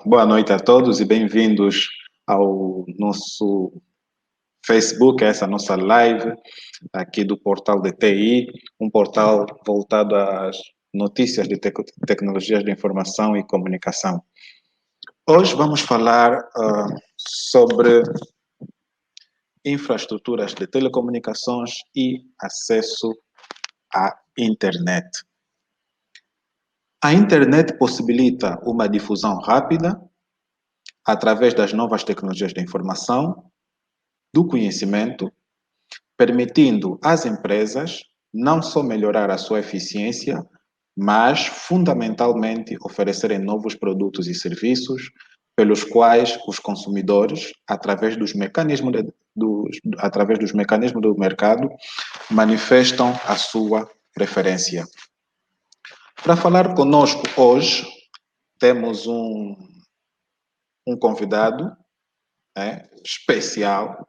Boa noite a todos e bem-vindos ao nosso Facebook, essa nossa live aqui do portal de TI, um portal voltado às notícias de tecnologias de informação e comunicação. Hoje vamos falar sobre infraestruturas de telecomunicações e acesso à internet. A internet possibilita uma difusão rápida através das novas tecnologias de informação, do conhecimento, permitindo às empresas não só melhorar a sua eficiência, mas fundamentalmente oferecerem novos produtos e serviços pelos quais os consumidores, através dos mecanismos do mercado, manifestam a sua preferência. Para falar conosco hoje, temos um convidado especial,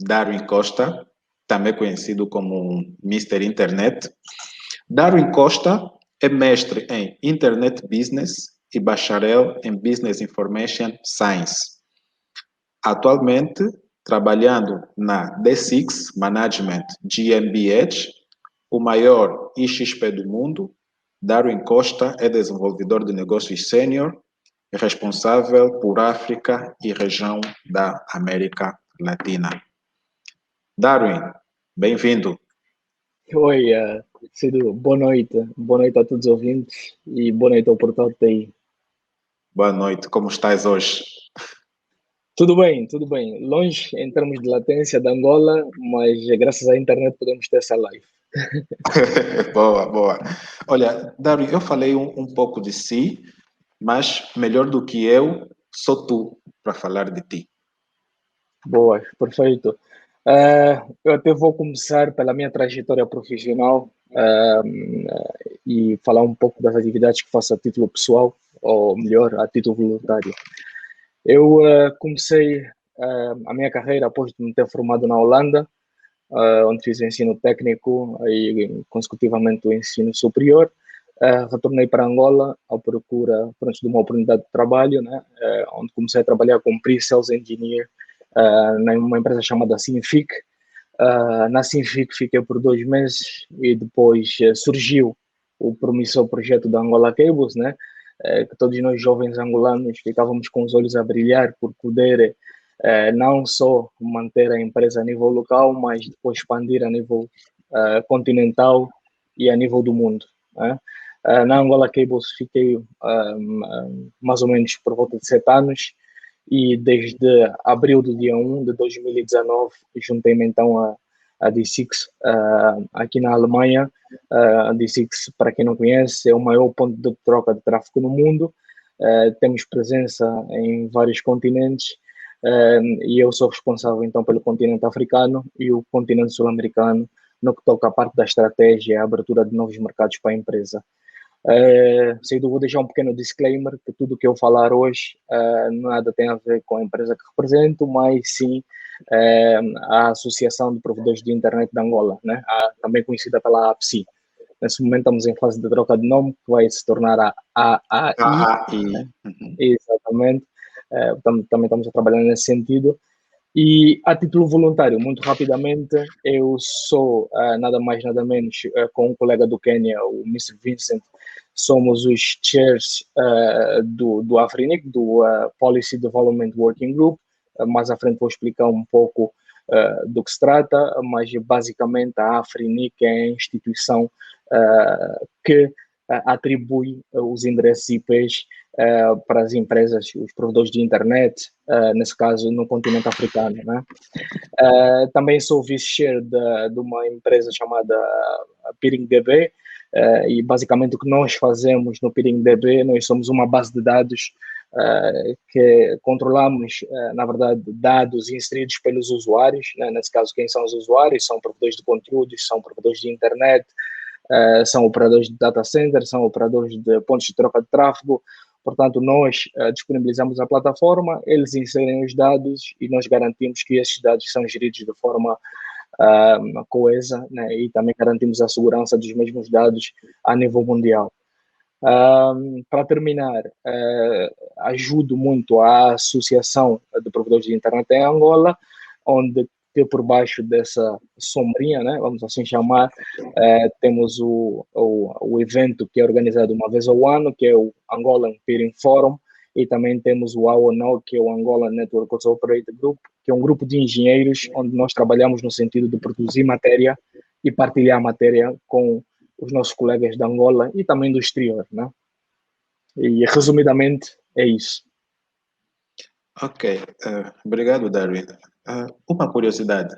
Darwin Costa, também conhecido como Mr. Internet. Darwin Costa é mestre em Internet Business e bacharel em Business Information Science. Atualmente, trabalhando na D6 Management GmbH, o maior IXP do mundo, Darwin Costa é desenvolvedor de negócios sênior e responsável por África e região da América Latina. Darwin, bem-vindo. Oi, Cido, boa noite a todos os ouvintes e boa noite ao portal TI. Boa noite, como estás hoje? Tudo bem. Longe em termos de latência da Angola, mas graças à internet podemos ter essa live. Boa. Olha, Darwin, eu falei um pouco de si, mas melhor do que eu, sou tu para falar de ti. Boa, perfeito. Eu até vou começar pela minha trajetória profissional e falar um pouco das atividades que faço a título pessoal, ou melhor, a título voluntário. Eu comecei a minha carreira após me ter formado na Holanda, onde fiz o ensino técnico e consecutivamente o ensino superior. Retornei para Angola à procura de uma oportunidade de trabalho, né? Onde comecei a trabalhar como Pre-Sales Engineer numa empresa chamada Sinfic. Na Sinfic fiquei por 2 meses e depois surgiu o promissor projeto da Angola Cables, né? Que todos nós jovens angolanos ficávamos com os olhos a brilhar por poder não só manter a empresa a nível local, mas depois expandir a nível continental e a nível do mundo. Né? Na Angola Cables fiquei mais ou menos por volta de 7 anos e desde abril do dia 1 de 2019 juntei-me então a D6 aqui na Alemanha. A D6, para quem não conhece, é o maior ponto de troca de tráfego no mundo. Temos presença em vários continentes e eu sou responsável então pelo continente africano e o continente sul-americano no que toca à parte da estratégia e a abertura de novos mercados para a empresa. Vou deixar um pequeno disclaimer que tudo que eu falar hoje nada tem a ver com a empresa que represento, mas sim a Associação de Provedores de Internet de Angola, né? Também conhecida pela APSI. Nesse momento estamos em fase de troca de nome, que vai se tornar a AAI. Né? Exatamente. Também estamos a trabalhar nesse sentido. E a título voluntário, muito rapidamente, eu sou nada mais nada menos com um colega do Quênia, o Mr. Vincent, somos os chairs do Afrinic, do Policy Development Working Group. Mais à frente vou explicar um pouco do que se trata, mas basicamente a Afrinic é a instituição que atribui os endereços IPs para as empresas, os provedores de internet, nesse caso no continente africano. Né? Também sou vice-chair de uma empresa chamada PeeringDB, e basicamente o que nós fazemos no PeeringDB, nós somos uma base de dados que controlamos, na verdade, dados inseridos pelos usuários, né? Nesse caso, quem são os usuários? São provedores de conteúdos, são provedores de internet, são operadores de data center, são operadores de pontos de troca de tráfego. Portanto, nós disponibilizamos a plataforma, eles inserem os dados e nós garantimos que esses dados são geridos de forma coesa, né? E também garantimos a segurança dos mesmos dados a nível mundial. Para terminar, ajudo muito a Associação de Provedores de Internet em Angola, onde por baixo dessa sombrinha, né, vamos assim chamar, temos o evento que é organizado uma vez ao ano, que é o Angolan Peering Forum, e também temos o AONO, que é o Angola Network Operator Group, que é um grupo de engenheiros onde nós trabalhamos no sentido de produzir matéria e partilhar matéria com os nossos colegas da Angola e também do exterior, né? E resumidamente é isso. Ok, obrigado, Darwin. Uma curiosidade.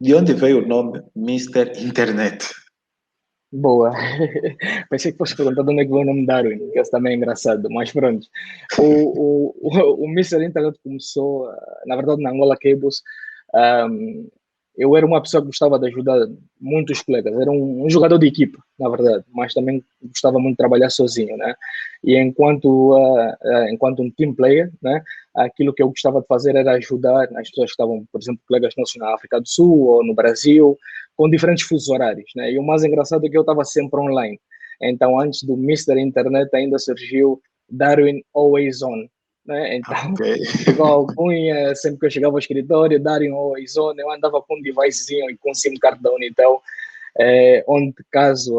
De onde veio o nome Mister Internet? Boa. Pensei que fosse perguntar de onde é que veio o nome Darwin, que esse também é engraçado, mas pronto. O Mr. Internet começou, na verdade, na Angola Cables. Um, eu era uma pessoa que gostava de ajudar muitos colegas, era um jogador de equipa, na verdade, mas também gostava muito de trabalhar sozinho, né? E enquanto um team player, né? Aquilo que eu gostava de fazer era ajudar as pessoas que estavam, por exemplo, colegas nossos na África do Sul ou no Brasil, com diferentes fusos horários, né? E o mais engraçado é que eu estava sempre online. Então, antes do Mister Internet, ainda surgiu Darwin Always On, né? Então, Ok. ficou a alcunha, sempre que eu chegava ao escritório, Darwin Always On, eu andava com um devicezinho e com um SIM card da Unitel, onde caso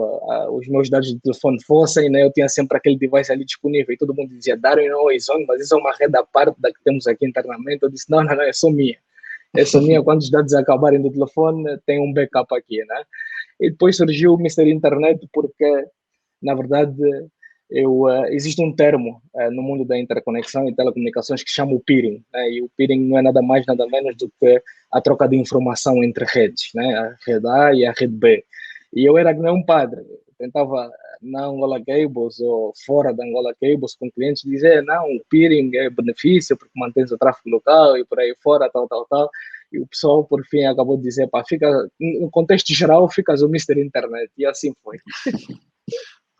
os meus dados de telefone fossem, né, eu tinha sempre aquele device ali disponível e todo mundo dizia Darwin Always On, mas isso é uma rede à parte da que temos aqui internamente. Eu disse, não, é só minha. É só minha, quando os dados acabarem do telefone, tem um backup aqui, né? E depois surgiu o Mister Internet porque, na verdade, existe um termo no mundo da interconexão e telecomunicações que chama o peering, né? E o peering não é nada mais, nada menos do que a troca de informação entre redes, né? A rede A e a rede B. E eu era que nem um padre, tentava na Angola Cables ou fora da Angola Cables com clientes dizer, não, o peering é benefício porque mantém o tráfego local e por aí fora, tal, tal, tal. E o pessoal, por fim, acabou de dizer, pá, fica, no contexto geral, ficas o Mister Internet. E assim foi.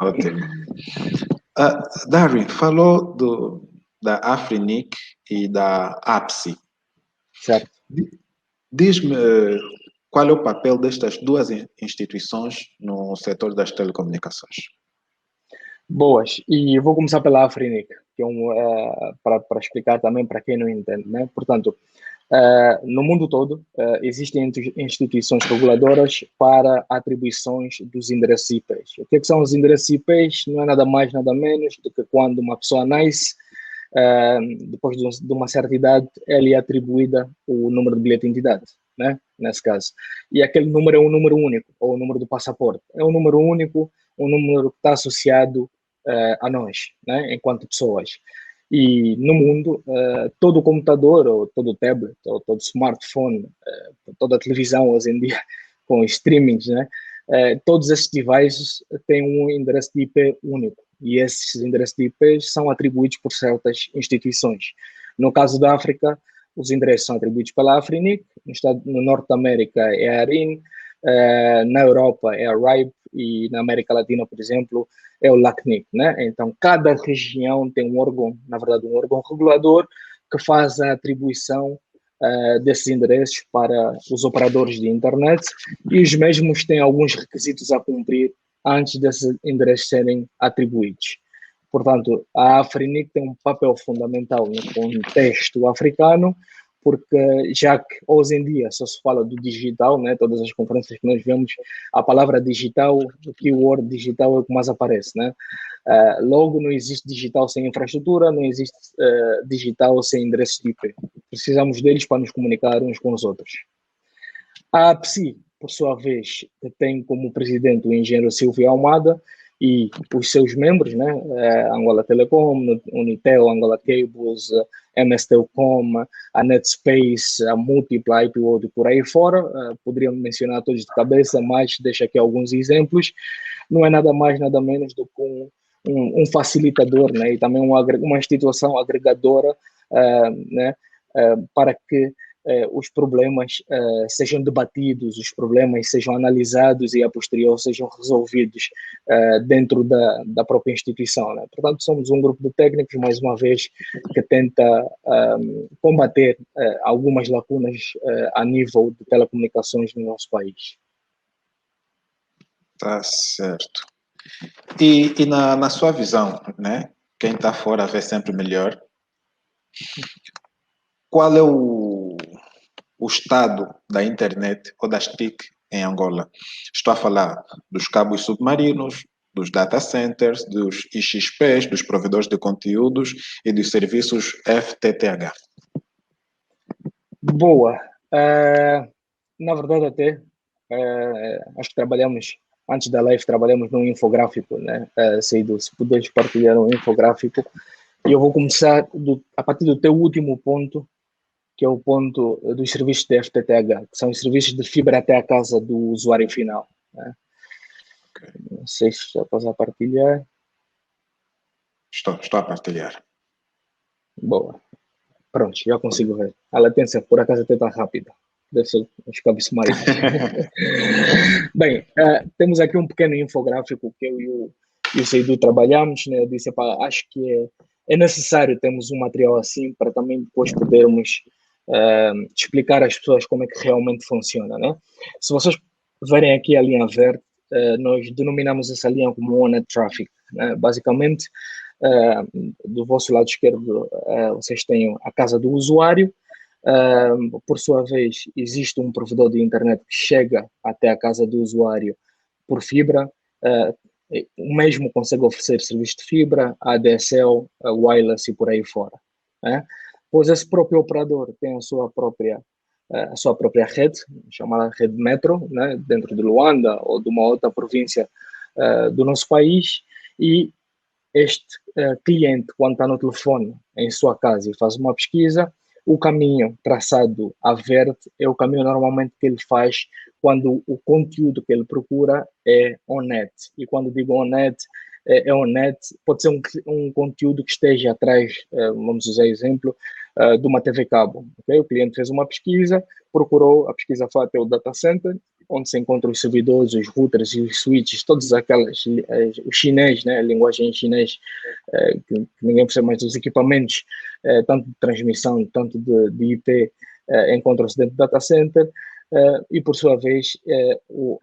Ótimo. Darwin, falou da Afrinic e da APSI. Certo. Diz-me qual é o papel destas duas instituições no setor das telecomunicações. Boas. E eu vou começar pela Afrinic, que é para explicar também para quem não entende, né? Portanto, no mundo todo, existem instituições reguladoras para atribuições dos endereços IPs. O que são os endereços IPs? Não é nada mais, nada menos do que quando uma pessoa nasce, depois de uma certa idade, ela é atribuída o número de bilhete de identidade, né? Nesse caso. E aquele número é um número único, ou o número do passaporte. É um número único, um número que está associado a nós, né? Enquanto pessoas. E no mundo, todo computador, ou todo tablet, ou todo smartphone, toda televisão hoje em dia, com streamings, né? Todos esses devices têm um endereço de IP único. E esses endereços de IP são atribuídos por certas instituições. No caso da África, os endereços são atribuídos pela Afrinic, no Norte da América é a ARIN, na Europa é a RIPE e na América Latina, por exemplo, é o LACNIC, né? Então, cada região tem um órgão, na verdade, um órgão regulador que faz a atribuição desses endereços para os operadores de internet e os mesmos têm alguns requisitos a cumprir antes desses endereços serem atribuídos. Portanto, a Afrinic tem um papel fundamental no contexto africano, porque já que hoje em dia só se fala do digital, né, todas as conferências que nós vemos, a palavra digital, o keyword digital é o que mais aparece, né? Logo, não existe digital sem infraestrutura, não existe digital sem endereço de IP. Precisamos deles para nos comunicar uns com os outros. A APSI, por sua vez, tem como presidente o engenheiro Silvio Almada e os seus membros, né? Angola Telecom, Unitel, Angola Cables, MS Telecom, a Netspace, a Multiply, IPWorld e por aí fora. Poderiam mencionar todos de cabeça, mas deixo aqui alguns exemplos. Não é nada mais, nada menos do que um facilitador, né? E também uma instituição agregadora, né? Para que os problemas sejam debatidos, os problemas sejam analisados e a posterior sejam resolvidos dentro da própria instituição, né? Portanto, somos um grupo de técnicos, mais uma vez, que tenta combater algumas lacunas a nível de telecomunicações no nosso país. Tá certo. E na sua visão, né? Quem está fora vê sempre melhor. Qual é o estado da internet ou das TIC em Angola? Estou a falar dos cabos submarinos, dos data centers, dos IXPs, dos provedores de conteúdos e dos serviços FTTH. Boa. Na verdade, até acho que trabalhamos, antes da live, trabalhamos num infográfico, né? Seido, se puderes partilhar um infográfico. E eu vou começar a partir do teu último ponto, que é o ponto dos serviços de FTTH, que são os serviços de fibra até a casa do usuário final. Né? Okay. Não sei se já estás a partilhar. Estou a partilhar. Boa. Pronto, já consigo ver. A latência, por acaso, até está rápida. Deve ser os cabos submarinos. Bem, temos aqui um pequeno infográfico que eu e o Seidu trabalhamos. Né? Eu disse, acho que é necessário termos um material assim para também depois podermos explicar às pessoas como é que realmente funciona. Né? Se vocês verem aqui a linha verde, nós denominamos essa linha como On-Net Traffic. Né? Basicamente, do vosso lado esquerdo, vocês têm a casa do usuário. Por sua vez, existe um provedor de internet que chega até a casa do usuário por fibra. O mesmo consegue oferecer serviço de fibra, ADSL, wireless e por aí fora. Né? Pois esse próprio operador tem a sua própria rede, chamada rede Metro, né? Dentro de Luanda ou de uma outra província do nosso país, e este cliente, quando está no telefone em sua casa e faz uma pesquisa, o caminho traçado a verde é o caminho normalmente que ele faz quando o conteúdo que ele procura é on-net. E quando digo on-net, é on-net, pode ser um conteúdo que esteja atrás, vamos usar exemplo, de uma TV cabo. Okay? O cliente fez uma pesquisa, procurou, a pesquisa foi até o data center, onde se encontram os servidores, os routers e os switches, todos aquelas, o chinês, né, a linguagem em chinês, que ninguém percebe mais dos equipamentos, tanto de transmissão, tanto de IP, encontram-se dentro do data center, e por sua vez o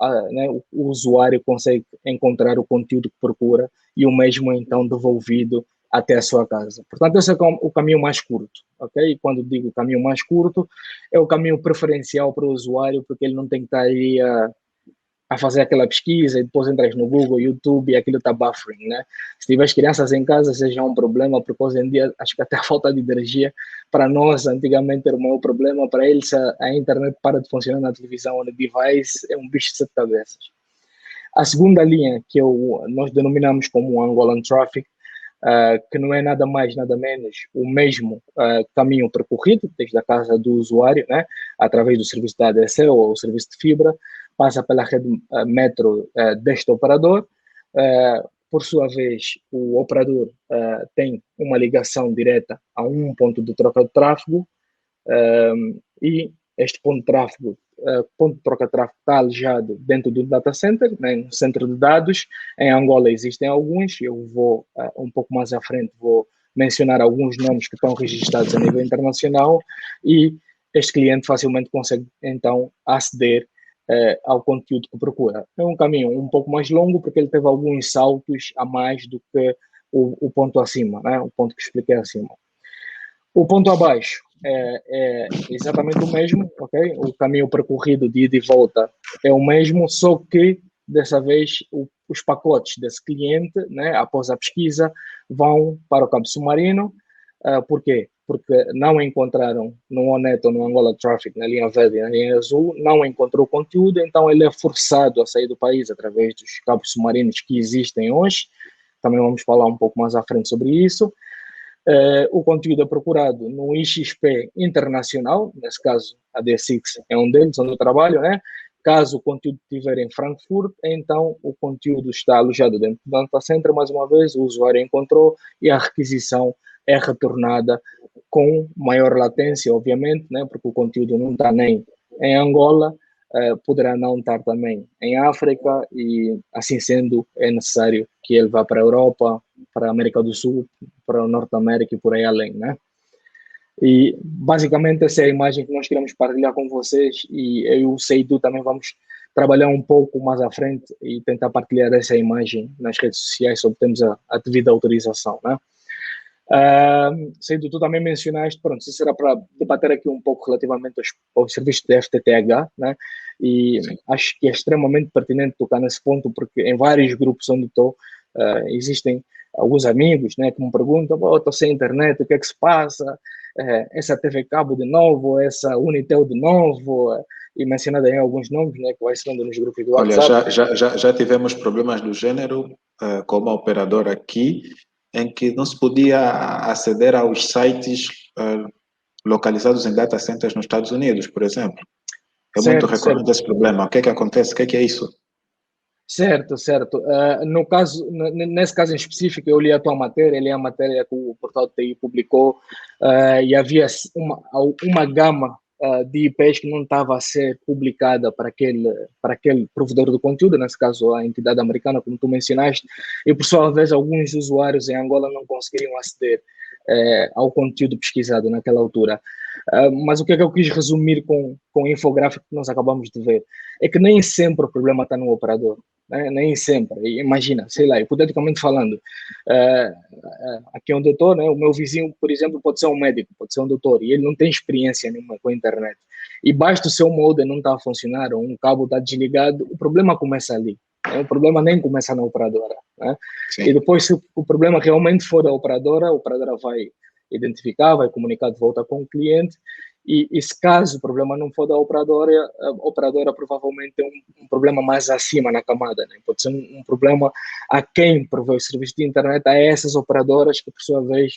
usuário consegue encontrar o conteúdo que procura e o mesmo então devolvido até a sua casa. Portanto, esse é o caminho mais curto, ok? E quando digo caminho mais curto, é o caminho preferencial para o usuário, porque ele não tem que estar aí a fazer aquela pesquisa e depois entras no Google, YouTube e aquilo está buffering, né? Se tiveres crianças em casa, seja um problema, porque hoje em dia acho que até a falta de energia, para nós, antigamente era o maior problema, para eles a internet para de funcionar na televisão ou no device, é um bicho de 7 cabeças. A segunda linha, que nós denominamos como Angolan Traffic, que não é nada mais, nada menos o mesmo caminho percorrido desde a casa do usuário, né, através do serviço da ADSL ou o serviço de fibra, passa pela rede Metro deste operador. Por sua vez, o operador tem uma ligação direta a um ponto de troca de tráfego e este ponto de tráfego, ponto de troca de tráfego está alojado dentro do data center, né, no centro de dados. Em Angola existem alguns, eu vou um pouco mais à frente, vou mencionar alguns nomes que estão registrados a nível internacional e este cliente facilmente consegue então aceder ao conteúdo que procura. É um caminho um pouco mais longo porque ele teve alguns saltos a mais do que o ponto acima, né, o ponto que expliquei acima. O ponto abaixo é exatamente o mesmo, ok? O caminho percorrido de ida e volta é o mesmo, só que dessa vez os pacotes desse cliente, né, após a pesquisa, vão para o cabo submarino. Por quê? Porque não encontraram no ONET ou no Angola Traffic, na linha verde e na linha azul, não encontrou conteúdo, então ele é forçado a sair do país através dos cabos submarinos que existem hoje. Também vamos falar um pouco mais à frente sobre isso. O conteúdo é procurado no IXP internacional, nesse caso a D6 é um deles, onde eu trabalho, né? Caso o conteúdo estiver em Frankfurt, então o conteúdo está alojado dentro do data center, mais uma vez, o usuário encontrou e a requisição é retornada com maior latência, obviamente, né? Porque o conteúdo não está nem em Angola, poderá não estar também em África e, assim sendo, é necessário que ele vá para a Europa, para a América do Sul, para o Norte da América e por aí além, né? E, basicamente, essa é a imagem que nós queremos partilhar com vocês e eu e o Seidu também vamos trabalhar um pouco mais à frente e tentar partilhar essa imagem nas redes sociais, se obtemos a devida autorização, né? Sendo tu também mencionaste, pronto, isso será para debater aqui um pouco relativamente aos serviços de FTTH, né? E Sim. acho que é extremamente pertinente tocar nesse ponto, porque em vários grupos onde estou, existem alguns amigos, né, que me perguntam, estou sem internet, o que é que se passa? Essa TV Cabo de novo, essa Unitel de novo, e mencionado aí alguns nomes, né, que vai sendo nos grupos do Olha, WhatsApp. já tivemos problemas do gênero com uma operadora aqui, em que não se podia aceder aos sites localizados em data centers nos Estados Unidos, por exemplo. É muito Certo, recorrente certo. esse problema. O que é que acontece? O que é isso? Certo, certo. No caso, nesse caso em específico, eu li a tua matéria, li a matéria que o portal TI publicou, e havia uma gama de IPs que não estava a ser publicada para aquele provedor do conteúdo, nesse caso a entidade americana, como tu mencionaste, e por sua vez alguns usuários em Angola não conseguiriam aceder ao conteúdo pesquisado naquela altura. Mas o que é que eu quis resumir com o infográfico que nós acabamos de ver? É que nem sempre o problema está no operador, né? Nem sempre. Imagina, sei lá, hipoteticamente falando, aqui onde eu estou, né, o meu vizinho, por exemplo, pode ser um médico, pode ser um doutor, e ele não tem experiência nenhuma com a internet. E basta o seu modem não estar a funcionar, ou um cabo está desligado, o problema começa ali. Né? O problema nem começa na operadora. Né? E depois, se o problema realmente for da operadora, a operadora vai identificar, vai comunicar de volta com o cliente, e se caso o problema não for da operadora, a operadora provavelmente tem um problema mais acima na camada, né? Pode ser um problema a quem provê o serviço de internet, a essas operadoras que, por sua vez,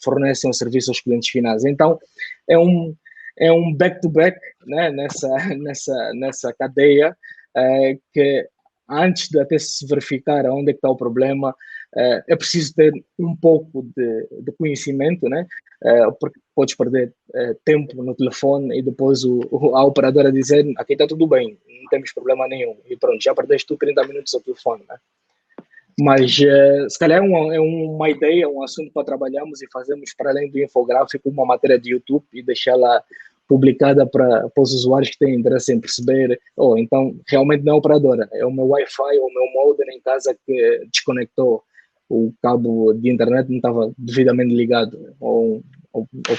fornecem o serviço aos clientes finais. Então, é um back-to-back, né? nessa cadeia, que antes de até se verificar onde é que está o problema, é preciso ter um pouco de conhecimento, né? Porque podes perder tempo no telefone e depois a operadora dizer aqui está tudo bem, não temos problema nenhum. E pronto, já perdeste tu 30 minutos ao telefone, né? Mas se calhar é uma ideia, um assunto para trabalharmos e fazermos, para além do infográfico, uma matéria de YouTube e deixá-la publicada para os usuários que têm interesse em perceber, então realmente não é operadora, é o meu Wi-Fi ou o meu modem em casa que desconectou o cabo de internet, não estava devidamente ligado ou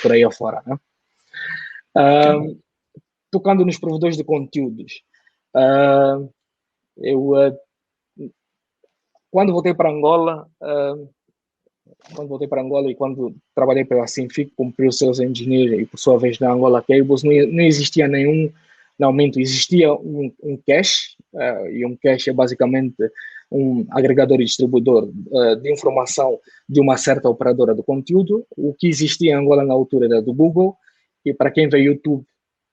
por aí afora, né? Tocando nos provedores de conteúdos, eu quando voltei para Angola e quando trabalhei pela Sinfic como Pre-Sales Engineer e por sua vez na Angola Cables, não existia nenhum aumento, existia um cache, e um cache é basicamente um agregador e distribuidor de informação de uma certa operadora do conteúdo. O que existia em Angola na altura era do Google, e para quem vê YouTube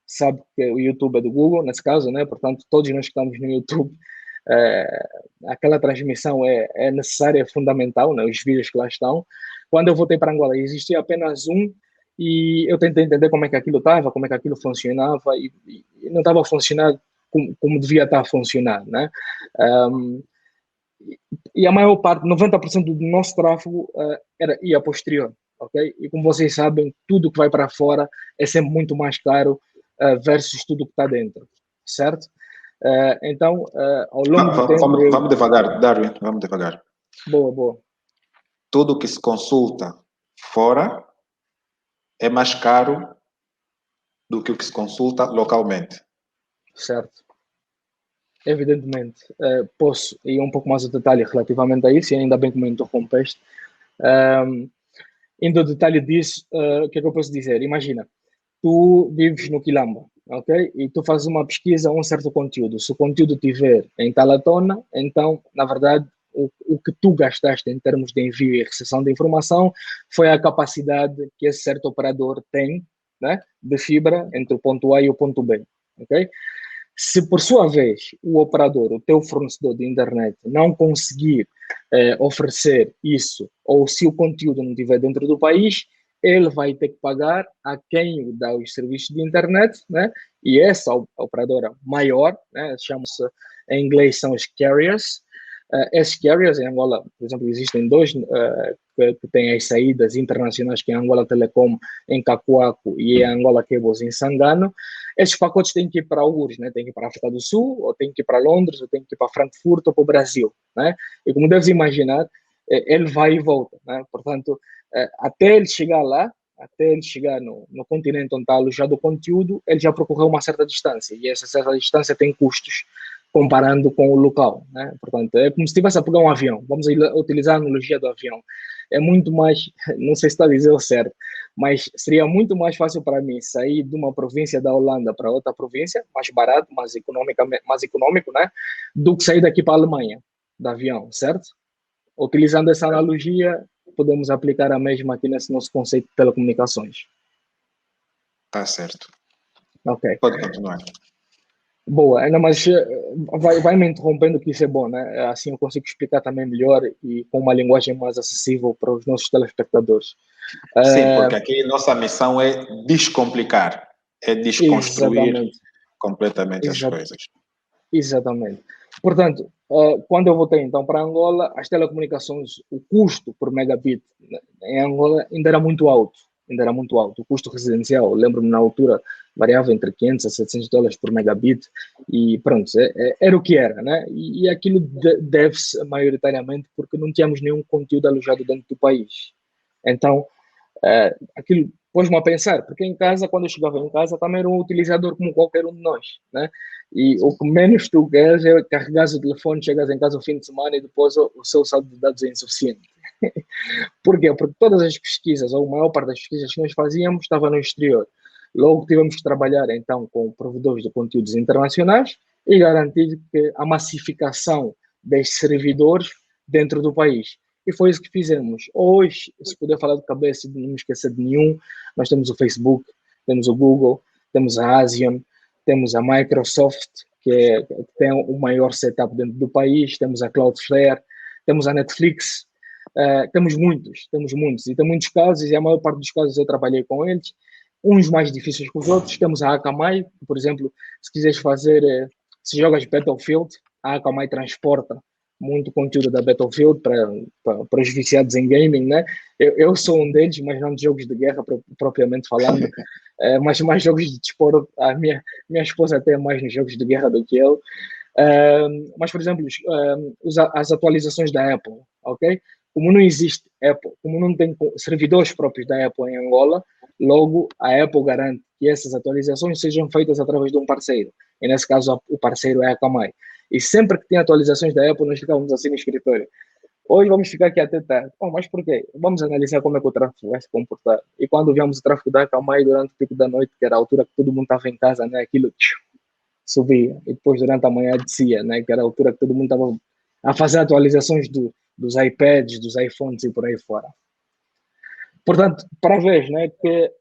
sabe que o YouTube é do Google, nesse caso, né? Portanto, todos nós que estamos no YouTube, aquela transmissão é necessária, é fundamental, né? Os vídeos que lá estão. Quando eu voltei para Angola, existia apenas um, e eu tentei entender como é que aquilo estava, como é que aquilo funcionava, e não estava a funcionar como devia estar a funcionar, né? E a maior parte, 90% do nosso tráfego ia posterior, ok? E como vocês sabem, tudo que vai para fora é sempre muito mais caro versus tudo que está dentro, certo? Então, ao longo do tempo... Vamos devagar, Darwin, vamos devagar. Boa. Tudo que se consulta fora é mais caro do que o que se consulta localmente. Certo. Evidentemente. Posso ir um pouco mais ao detalhe relativamente a isso, e ainda bem que me interrompeste. Indo ao detalhe disso, o que é que eu posso dizer? Imagina, tu vives no Quilamba, ok? E tu fazes uma pesquisa a um certo conteúdo. Se o conteúdo tiver em Talatona, então, na verdade, o que tu gastaste em termos de envio e recepção de informação foi a capacidade que esse certo operador tem, né, de fibra entre o ponto A e o ponto B, ok? Se, por sua vez, o operador, o teu fornecedor de internet, não conseguir oferecer isso, ou se o conteúdo não estiver dentro do país, ele vai ter que pagar a quem dá os serviços de internet, né? E essa operadora maior, né, chama-se, em inglês são os carriers, esses carriers em Angola, por exemplo, existem dois que têm as saídas internacionais, que é a Angola Telecom em Cacoaco e a Angola Cables em Sangano. Esses pacotes têm que ir para alguns, né? Têm que ir para a África do Sul, ou têm que ir para Londres, ou têm que ir para Frankfurt ou para o Brasil, né? E como deves imaginar, ele vai e volta, né? Portanto, até ele chegar lá, até ele chegar no continente onde está alojado o conteúdo, ele já percorreu uma certa distância, e essa certa distância tem custos comparando com o local, né? Portanto, é como se estivesse a pegar um avião. Vamos utilizar a analogia do avião. É muito mais, não sei se está a dizer o certo, mas seria muito mais fácil para mim sair de uma província da Holanda para outra província, mais barato, mais econômico, né? Do que sair daqui para a Alemanha, de avião, certo? Utilizando essa analogia, podemos aplicar a mesma aqui nesse nosso conceito de telecomunicações. Tá certo. Ok. Pode continuar. Boa, ainda mais vai me interrompendo, que isso é bom, né? Assim eu consigo explicar também melhor e com uma linguagem mais acessível para os nossos telespectadores. Sim, porque aqui nossa missão é descomplicar, é desconstruir Exatamente. completamente as coisas. Exatamente. Portanto, quando eu voltei então para Angola, as telecomunicações, o custo por megabit em Angola ainda era muito alto. Ainda era muito alto. O custo residencial, lembro-me na altura, variava entre 500 a 700 dólares por megabit e pronto, era o que era, né? E aquilo deve-se maioritariamente porque não tínhamos nenhum conteúdo alojado dentro do país. Então, aquilo pôs-me a pensar, porque em casa, quando eu chegava em casa, também era um utilizador como qualquer um de nós, né? E o que menos tu queres é carregar o telefone, chegas em casa no fim de semana e depois o seu saldo de dados é insuficiente. Por quê? Porque todas as pesquisas, ou a maior parte das pesquisas que nós fazíamos, estava no exterior. Logo tivemos que trabalhar então com provedores de conteúdos internacionais e garantir que a massificação destes servidores dentro do país. E foi isso que fizemos. Hoje, se puder falar de cabeça e não me esquecer de nenhum, nós temos o Facebook, temos o Google, temos a Asian, temos a Microsoft, que tem o maior setup dentro do país, temos a Cloudflare, temos a Netflix, temos muitos, e tem muitos casos, e a maior parte dos casos eu trabalhei com eles, uns mais difíceis que os outros. Temos a Akamai, por exemplo, se quiseres fazer, se jogas Battlefield, a Akamai transporta muito conteúdo da Battlefield para os viciados em gaming, né? Eu sou um deles, mas não de jogos de guerra propriamente falando, mas mais jogos de desporto. A minha esposa até é mais nos jogos de guerra do que eu. Mas, por exemplo, as atualizações da Apple, ok? Como não existe Apple, como não tem servidores próprios da Apple em Angola, logo a Apple garante que essas atualizações sejam feitas através de um parceiro. E nesse caso, o parceiro é a Akamai. E sempre que tem atualizações da Apple, nós ficamos assim no escritório. Hoje vamos ficar aqui até tarde. Mas por quê? Vamos analisar como é que o tráfego vai se comportar. E quando viemos o tráfego da Akamai durante o pico da noite, que era a altura que todo mundo estava em casa, né? Aquilo subia. E depois durante a manhã descia, né? Que era a altura que todo mundo estava a fazer atualizações dos iPads, dos iPhones e por aí fora. Portanto, para ver, né, que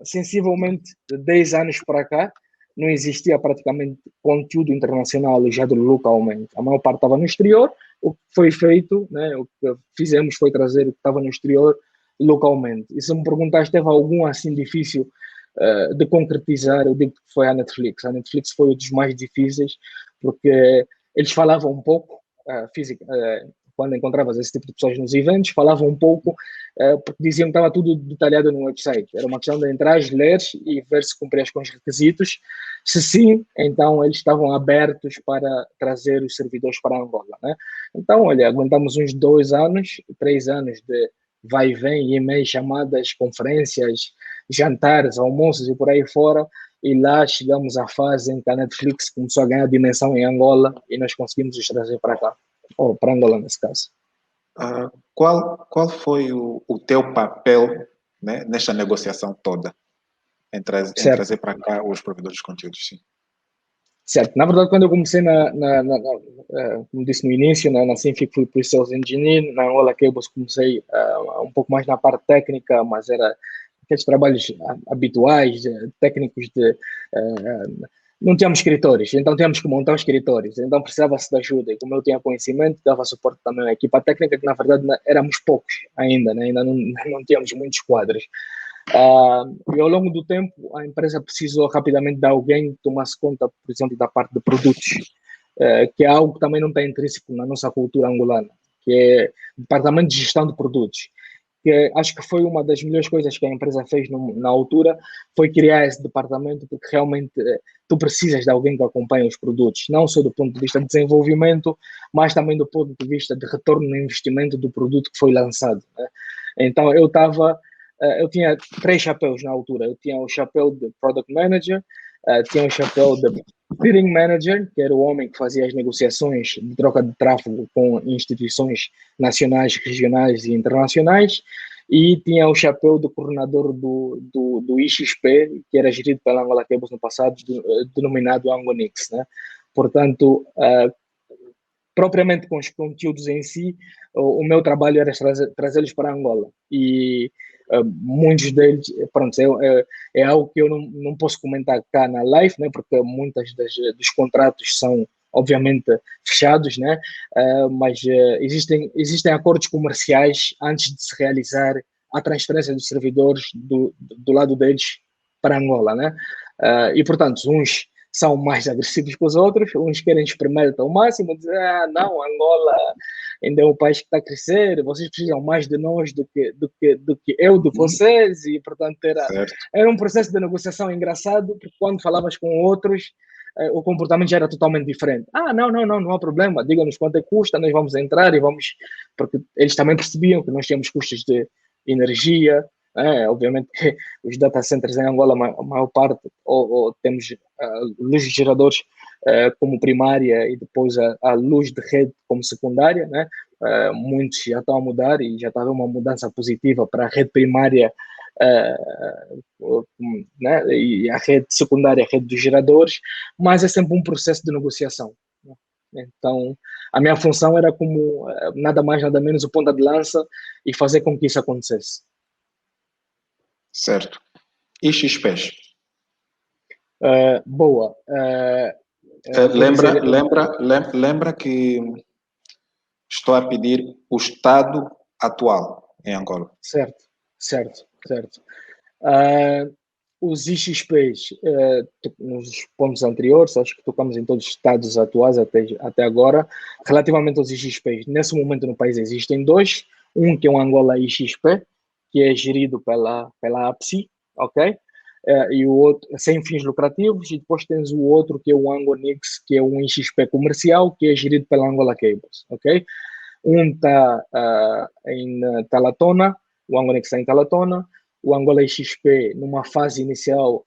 sensivelmente de 10 anos para cá não existia praticamente conteúdo internacional alojado localmente. A maior parte estava no exterior. O que foi feito, né, o que fizemos foi trazer o que estava no exterior localmente. E se me perguntaste, teve algum assim difícil de concretizar, eu digo que foi a Netflix. A Netflix foi um dos mais difíceis, porque eles falavam um pouco, quando encontravas esse tipo de pessoas nos eventos, falavam um pouco, porque diziam que estava tudo detalhado no website. Era uma questão de entrar, ler e ver se cumprias com os requisitos. Se sim, então eles estavam abertos para trazer os servidores para Angola, né? Então, olha, aguentamos uns 2 anos, 3 anos de vai e vem, e-mails, chamadas, conferências, jantares, almoços e por aí fora, e lá chegamos à fase em que a Netflix começou a ganhar dimensão em Angola e nós conseguimos os trazer para cá, ou para Angola nesse caso. Qual foi o teu papel, né, nesta negociação toda, em trazer para cá os provedores de conteúdos? Sim. Certo. Na verdade, quando eu comecei, como disse no início, na Sinfic fui Pre-Sales Engineer, na Angola Cables comecei um pouco mais na parte técnica, mas era aqueles trabalhos habituais, técnicos não tínhamos escritórios, então tínhamos que montar os escritórios, então precisava-se de ajuda, e como eu tinha conhecimento, dava suporte também à equipa técnica, que na verdade éramos poucos ainda, né? Ainda não tínhamos muitos quadros. E ao longo do tempo, a empresa precisou rapidamente de alguém que tomasse conta, por exemplo, da parte de produtos. que é algo que também não está intrínseco na nossa cultura angolana, que é Departamento de Gestão de Produtos, que acho que foi uma das melhores coisas que a empresa fez na altura, foi criar esse departamento, porque realmente tu precisas de alguém que acompanhe os produtos, não só do ponto de vista de desenvolvimento, mas também do ponto de vista de retorno no investimento do produto que foi lançado, né? Então, eu tinha 3 chapéus na altura. Eu tinha o chapéu de Product Manager, tinha o chapéu de Bidding Manager, que era o homem que fazia as negociações de troca de tráfego com instituições nacionais, regionais e internacionais, e tinha o chapéu do coordenador do IXP, que era gerido pela Angola Cables no passado, denominado Angonix, né? Portanto, propriamente com os conteúdos em si, o meu trabalho era trazê-los para Angola. E muitos deles, pronto, é algo que eu não posso comentar cá na live, né, porque muitos dos contratos são, obviamente, fechados, né, mas existem acordos comerciais antes de se realizar a transferência dos servidores do lado deles para Angola, né? E, portanto, uns são mais agressivos que os outros, uns querem espremer até o máximo, dizer, não, Angola ainda é um país que está a crescer, vocês precisam mais de nós do que eu de vocês, e portanto era um processo de negociação engraçado, porque quando falavas com outros, o comportamento já era totalmente diferente. Não há problema, diga-nos quanto é que custa, nós vamos entrar e vamos, porque eles também percebiam que nós tínhamos custos de energia, obviamente que os data centers em Angola, a maior parte, ou temos luz de geradores como primária e depois a luz de rede como secundária, né? Muitos já estão a mudar e já está a haver uma mudança positiva para a rede primária, né? E a rede secundária, a rede dos geradores, mas é sempre um processo de negociação, né? Então, a minha função era como nada mais, nada menos o ponta de lança e fazer com que isso acontecesse. Certo. E XPs? Boa. Lembra que estou a pedir o estado atual em Angola. Certo. Os IXPs, nos pontos anteriores, acho que tocamos em todos os estados atuais até agora. Relativamente aos IXPs, nesse momento no país existem 2. Um que é um Angola IXP, que é gerido pela APSI, ok? E o outro, sem fins lucrativos, e depois tens o outro que é o Angonix, que é um IXP comercial, que é gerido pela Angola Cables, ok? Um está em Talatona, o Angonix está em Talatona, o Angola XP, numa fase inicial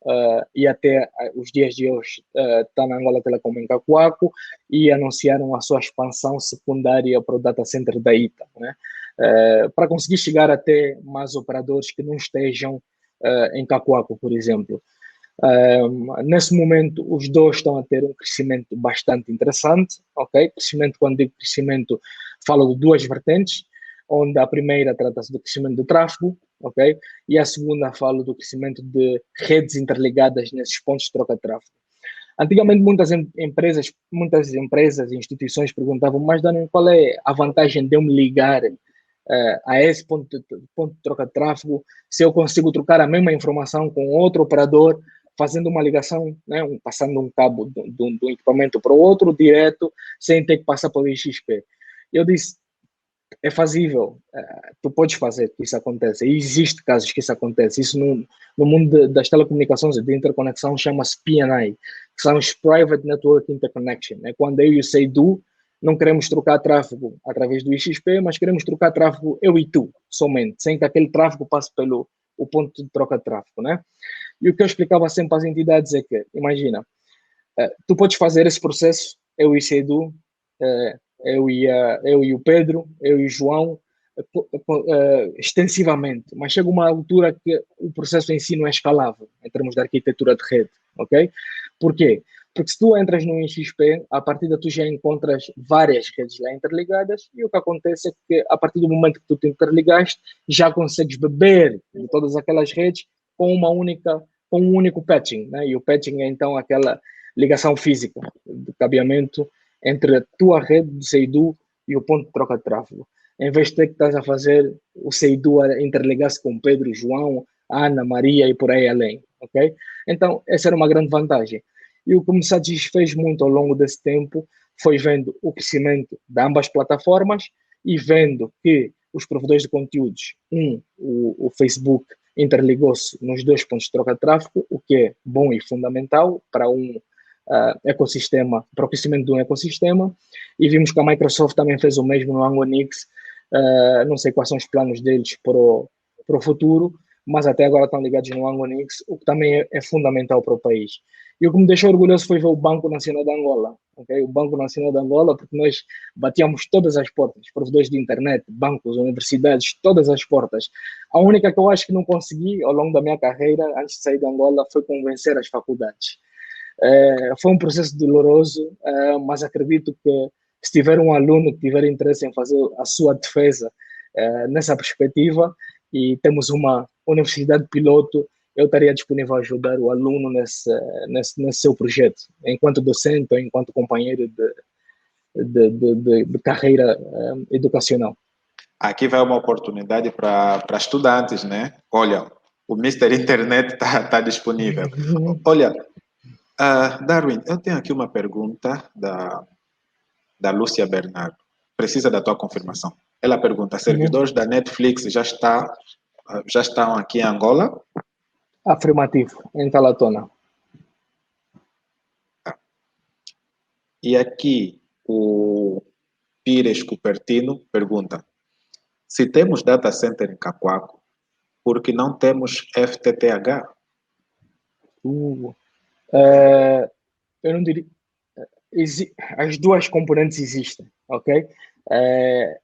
e até os dias de hoje, está na Angola Telecom em Cacoaco, e anunciaram a sua expansão secundária para o data center da ITA, né? Para conseguir chegar até mais operadores que não estejam em Cacoaco, por exemplo. Nesse momento, os dois estão a ter um crescimento bastante interessante, ok? Crescimento, quando digo crescimento, falo de 2 vertentes, onde a primeira trata-se do crescimento do tráfego, ok? E a segunda falo do crescimento de redes interligadas nesses pontos de troca de tráfego. Antigamente, muitas empresas e instituições perguntavam, mas Dani, qual é a vantagem de eu me ligar a esse ponto de troca de tráfego se eu consigo trocar a mesma informação com outro operador, fazendo uma ligação, né, passando um cabo de um equipamento para o outro direto, sem ter que passar pelo XP. Eu disse, é fazível, tu podes fazer que isso aconteça, e existe casos que isso acontece. Isso no mundo das telecomunicações e de interconexão chama-se PNI, que são os Private Network Interconnection. É quando eu e o Seidu não queremos trocar tráfego através do IXP, mas queremos trocar tráfego eu e tu, somente, sem que aquele tráfego passe pelo o ponto de troca de tráfego, né? E o que eu explicava sempre às entidades é que, imagina, tu podes fazer esse processo, eu e o Seidu, eu e o Pedro, eu e o João, extensivamente, mas chega uma altura que o processo em si não é escalável, em termos de arquitetura de rede, ok? Por quê? Porque se tu entras no XP, a partir daí tu já encontras várias redes lá interligadas, e o que acontece é que a partir do momento que tu te interligaste, já consegues beber de todas aquelas redes com um único patching, né? E o patching é então aquela ligação física de cabeamento entre a tua rede de Seidu e o ponto de troca de tráfego. Em vez de ter que estás a fazer o Seidu a interligar-se com Pedro, João, Ana, Maria e por aí além, ok? Então, essa era uma grande vantagem. E o que o Messages fez muito ao longo desse tempo foi vendo o crescimento de ambas plataformas e vendo que os provedores de conteúdos, o Facebook interligou-se nos dois pontos de troca de tráfego, o que é bom e fundamental para um ecossistema, para o crescimento de um ecossistema, e vimos que a Microsoft também fez o mesmo no Angonix. Não sei quais são os planos deles para o futuro, mas até agora estão ligados no Angonix, o que também é fundamental para o país. E o que me deixou orgulhoso foi ver o Banco Nacional de Angola, okay? O Banco Nacional de Angola, porque nós batíamos todas as portas, provedores de internet, bancos, universidades, todas as portas. A única que eu acho que não consegui ao longo da minha carreira, antes de sair de Angola, foi convencer as faculdades. Foi um processo doloroso, mas acredito que se tiver um aluno que tiver interesse em fazer a sua defesa nessa perspectiva, e temos uma universidade piloto, eu estaria disponível a ajudar o aluno nesse seu projeto, enquanto docente ou enquanto companheiro de carreira educacional. Aqui vai uma oportunidade para estudantes, né? Olha, o Mister Internet está disponível. Olha, Darwin, eu tenho aqui uma pergunta da Lúcia Bernardo. Precisa da tua confirmação. Ela pergunta: servidores da Netflix já estão aqui em Angola? Afirmativo, em Talatona. E aqui o Pires Cupertino pergunta: se temos data center em Cacoaco, por que não temos FTTH? Eu não diria. As duas componentes existem, ok?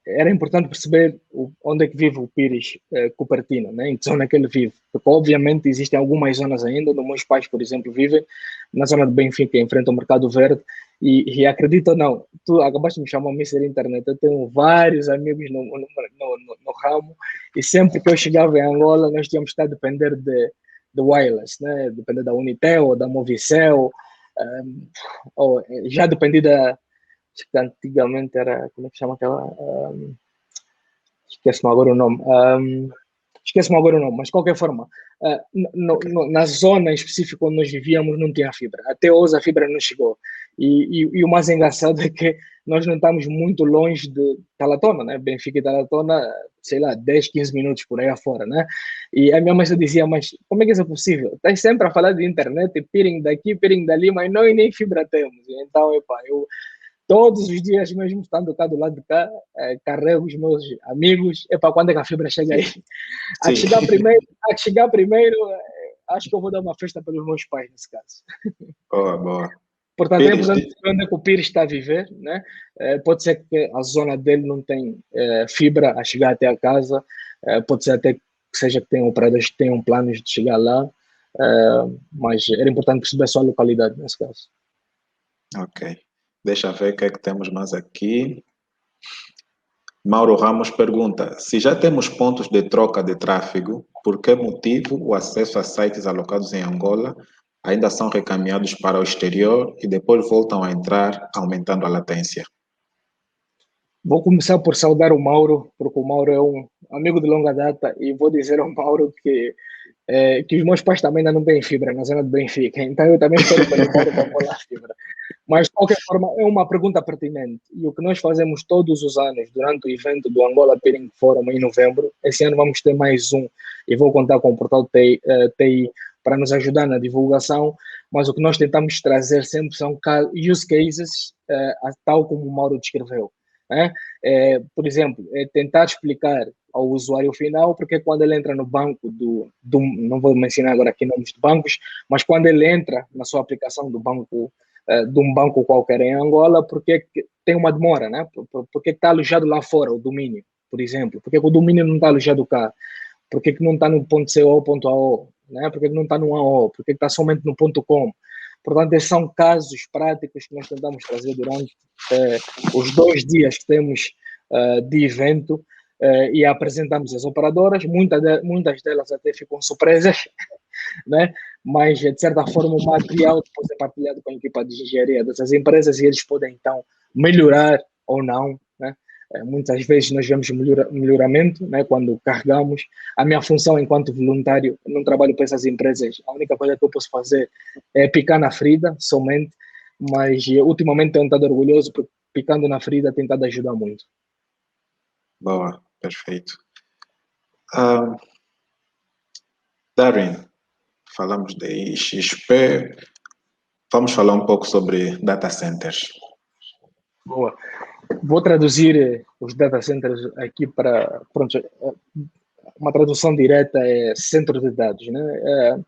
Era importante perceber onde é que vive o Pires Cupertino, né? Em que zona é que ele vive, porque obviamente existem algumas zonas ainda, onde meus pais, por exemplo, vivem na zona de Benfica, em frente ao Mercado Verde, e acredita ou não, tu acabaste de me chamar Mister Internet, eu tenho vários amigos no ramo, e sempre que eu chegava em Angola, nós tínhamos que estar a depender de wireless, né? Depender da Unitel ou da Movicel, já dependi da, antigamente era, como é que chama aquela, esquece-me agora o nome, mas de qualquer forma, na zona em específico onde nós vivíamos não tinha fibra, até hoje a fibra não chegou, e o mais engraçado é que nós não estamos muito longe de Talatona, né? Benfica e Talatona, sei lá, 10, 15 minutos por aí afora, né? E a minha mãe só dizia: mas como é que isso é possível? Estás sempre a falar de internet, peering daqui, peering dali, mas nós nem fibra temos. Então, eu todos os dias, mesmo estando cá do lado de cá, carrego os meus amigos, quando é que a fibra chega aí? A chegar primeiro, acho que eu vou dar uma festa pelos meus pais, nesse caso. Boa, boa. Portanto, é importante saber onde é que o Pires está a viver, né? Pode ser que a zona dele não tem fibra a chegar até a casa, pode ser até que seja que tenham operadores que tenham planos de chegar lá, mas era importante perceber a sua localidade, nesse caso. Ok. Deixa eu ver o que é que temos mais aqui. Mauro Ramos pergunta: se já temos pontos de troca de tráfego, por que motivo o acesso a sites alocados em Angola ainda são recaminhados para o exterior e depois voltam a entrar, aumentando a latência? Vou começar por saudar o Mauro, porque o Mauro é um amigo de longa data, e vou dizer ao Mauro que os meus pais também ainda não têm fibra na zona de Benfica, então eu também espero pelo Mauro para pôr a fibra. Mas, de qualquer forma, é uma pergunta pertinente. E o que nós fazemos todos os anos, durante o evento do Angola Peering Forum em novembro, esse ano vamos ter mais um, e vou contar com o portal TI para nos ajudar na divulgação, mas o que nós tentamos trazer sempre são use cases, tal como o Mauro descreveu. Né? Por exemplo, tentar explicar ao usuário final, porque quando ele entra no banco não vou mencionar agora aqui nomes de bancos, mas quando ele entra na sua aplicação do banco, de um banco qualquer em Angola, porque tem uma demora, né? Porque está alojado lá fora o domínio, por exemplo, porque o domínio não está alojado cá, porque não está no .co.ao, né? Porque não está no AO, porque está somente no .com. Portanto, esses são casos práticos que nós tentamos trazer durante os 2 dias que temos de evento, e apresentamos as operadoras. Muitas delas até ficam surpresas, né? Mas, de certa forma, o material depois é partilhado com a equipa de engenharia dessas empresas e eles podem, então, melhorar ou não, né? Muitas vezes nós vemos melhoramento, né, quando carregamos. A minha função enquanto voluntário, não trabalho para essas empresas, a única coisa que eu posso fazer é picar na ferida somente, mas ultimamente tenho estado orgulhoso, porque picando na ferida tem estado a ajudar muito. Boa, perfeito. Darren, falamos de XP, vamos falar um pouco sobre data centers. Boa. Vou traduzir os data centers aqui para, pronto, uma tradução direta é centro de dados, né?